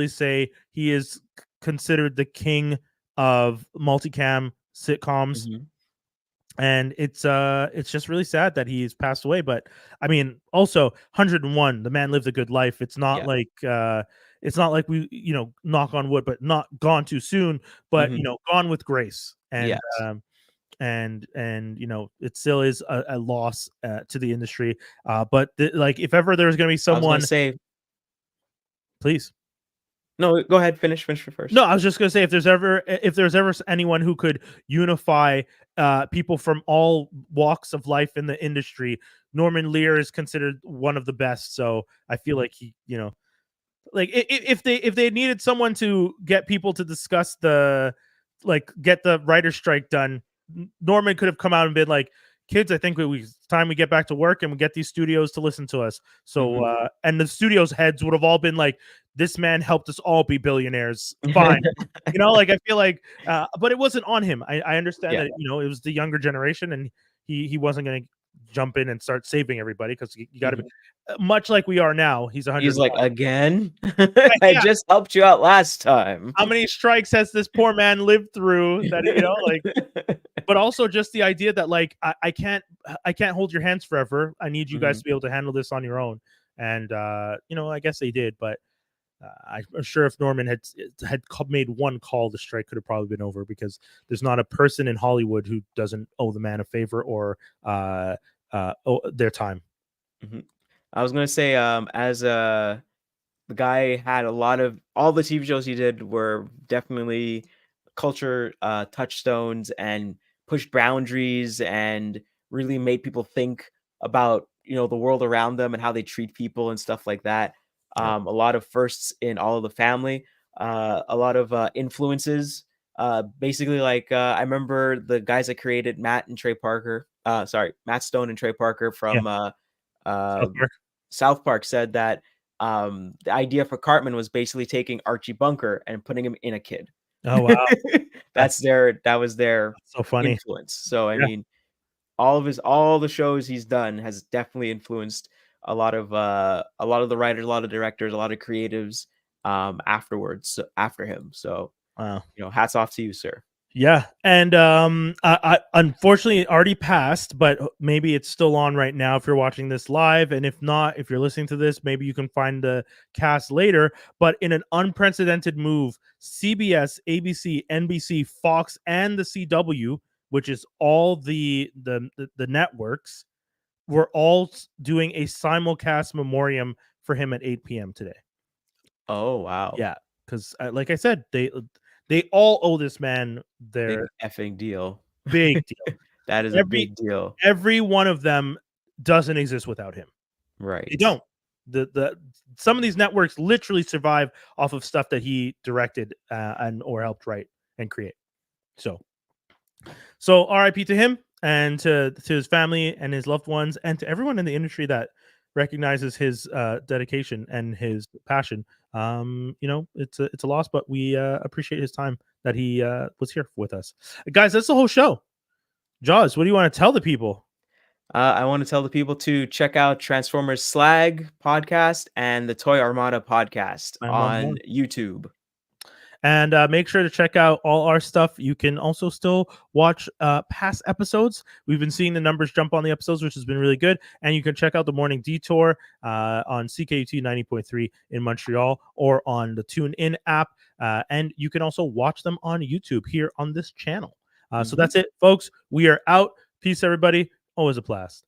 say he is considered the king of multicam sitcoms. Mhm. And it's just really sad that he's passed away. But I mean, also 101, the man lived a good life. It's not like we, knock on wood, but not gone too soon, but gone with grace. And Yes. and it still is a loss to the industry. But if ever there's gonna be I was someone, gonna say, please. no, go ahead. Finish first. No, I was just gonna say if there's ever anyone who could unify people from all walks of life in the industry, Norman Lear is considered one of the best. So I feel like he, if they needed someone to get people to discuss get the writer's strike done, Norman could have come out and been like, kids, I think it's time we get back to work and we get these studios to listen to us. So, and the studios heads would have all been like, this man helped us all be billionaires. Fine. I feel like, but it wasn't on him. I understand that, it was the younger generation and he wasn't going to jump in and start saving everybody because you got to be much like we are now. He's 100. He's like, again? I just helped you out last time. How many strikes has this poor man lived through that, but also just the idea that I can't hold your hands forever. I need you guys to be able to handle this on your own. And, I guess they did, but I'm sure if Norman had made one call, the strike could have probably been over because there's not a person in Hollywood who doesn't owe the man a favor or their time. I was going to say, the guy had all the TV shows he did were definitely culture touchstones and pushed boundaries and really made people think about, the world around them and how they treat people and stuff like that. A lot of firsts in All of the Family, a lot of influences. Basically, I remember the guys that created Matt and Trey Parker, Matt Stone and Trey Parker from South Park. South Park said that the idea for Cartman was basically taking Archie Bunker and putting him in a kid. Oh wow, that was their so funny. influence. So I Yeah. mean, all the shows he's done has definitely influenced a lot of the writers, a lot of directors, a lot of creatives afterwards after him. So Wow. hats off to you, sir. Yeah, and I unfortunately already passed, but maybe it's still on right now if you're watching this live, and if not, if you're listening to this, maybe you can find the cast later. But in an unprecedented move, CBS, ABC, NBC, Fox, and the CW, which is all the networks, were all doing a simulcast memoriam for him at 8 p.m. today. Oh wow, Yeah, because like I said, they all owe this man their big effing deal. big deal. That is a big deal. Every one of them doesn't exist without him. Right. They don't. The some of these networks literally survive off of stuff that he directed and or helped write and create. So RIP to him and to his family and his loved ones and to everyone in the industry that recognizes his dedication and his passion. It's a loss, but we appreciate his time that he was here with us. Guys, that's the whole show. Jaws, what do you want to tell the people? I want to tell the people to check out Transformers Slag podcast and the Toy Armada podcast on YouTube. And make sure to check out all our stuff. You can also still watch past episodes. We've been seeing the numbers jump on the episodes, which has been really good. And you can check out the Morning Detour on CKUT 90.3 in Montreal or on the TuneIn app. And you can also watch them on YouTube here on this channel. So that's it, folks. We are out. Peace, everybody. Always a blast.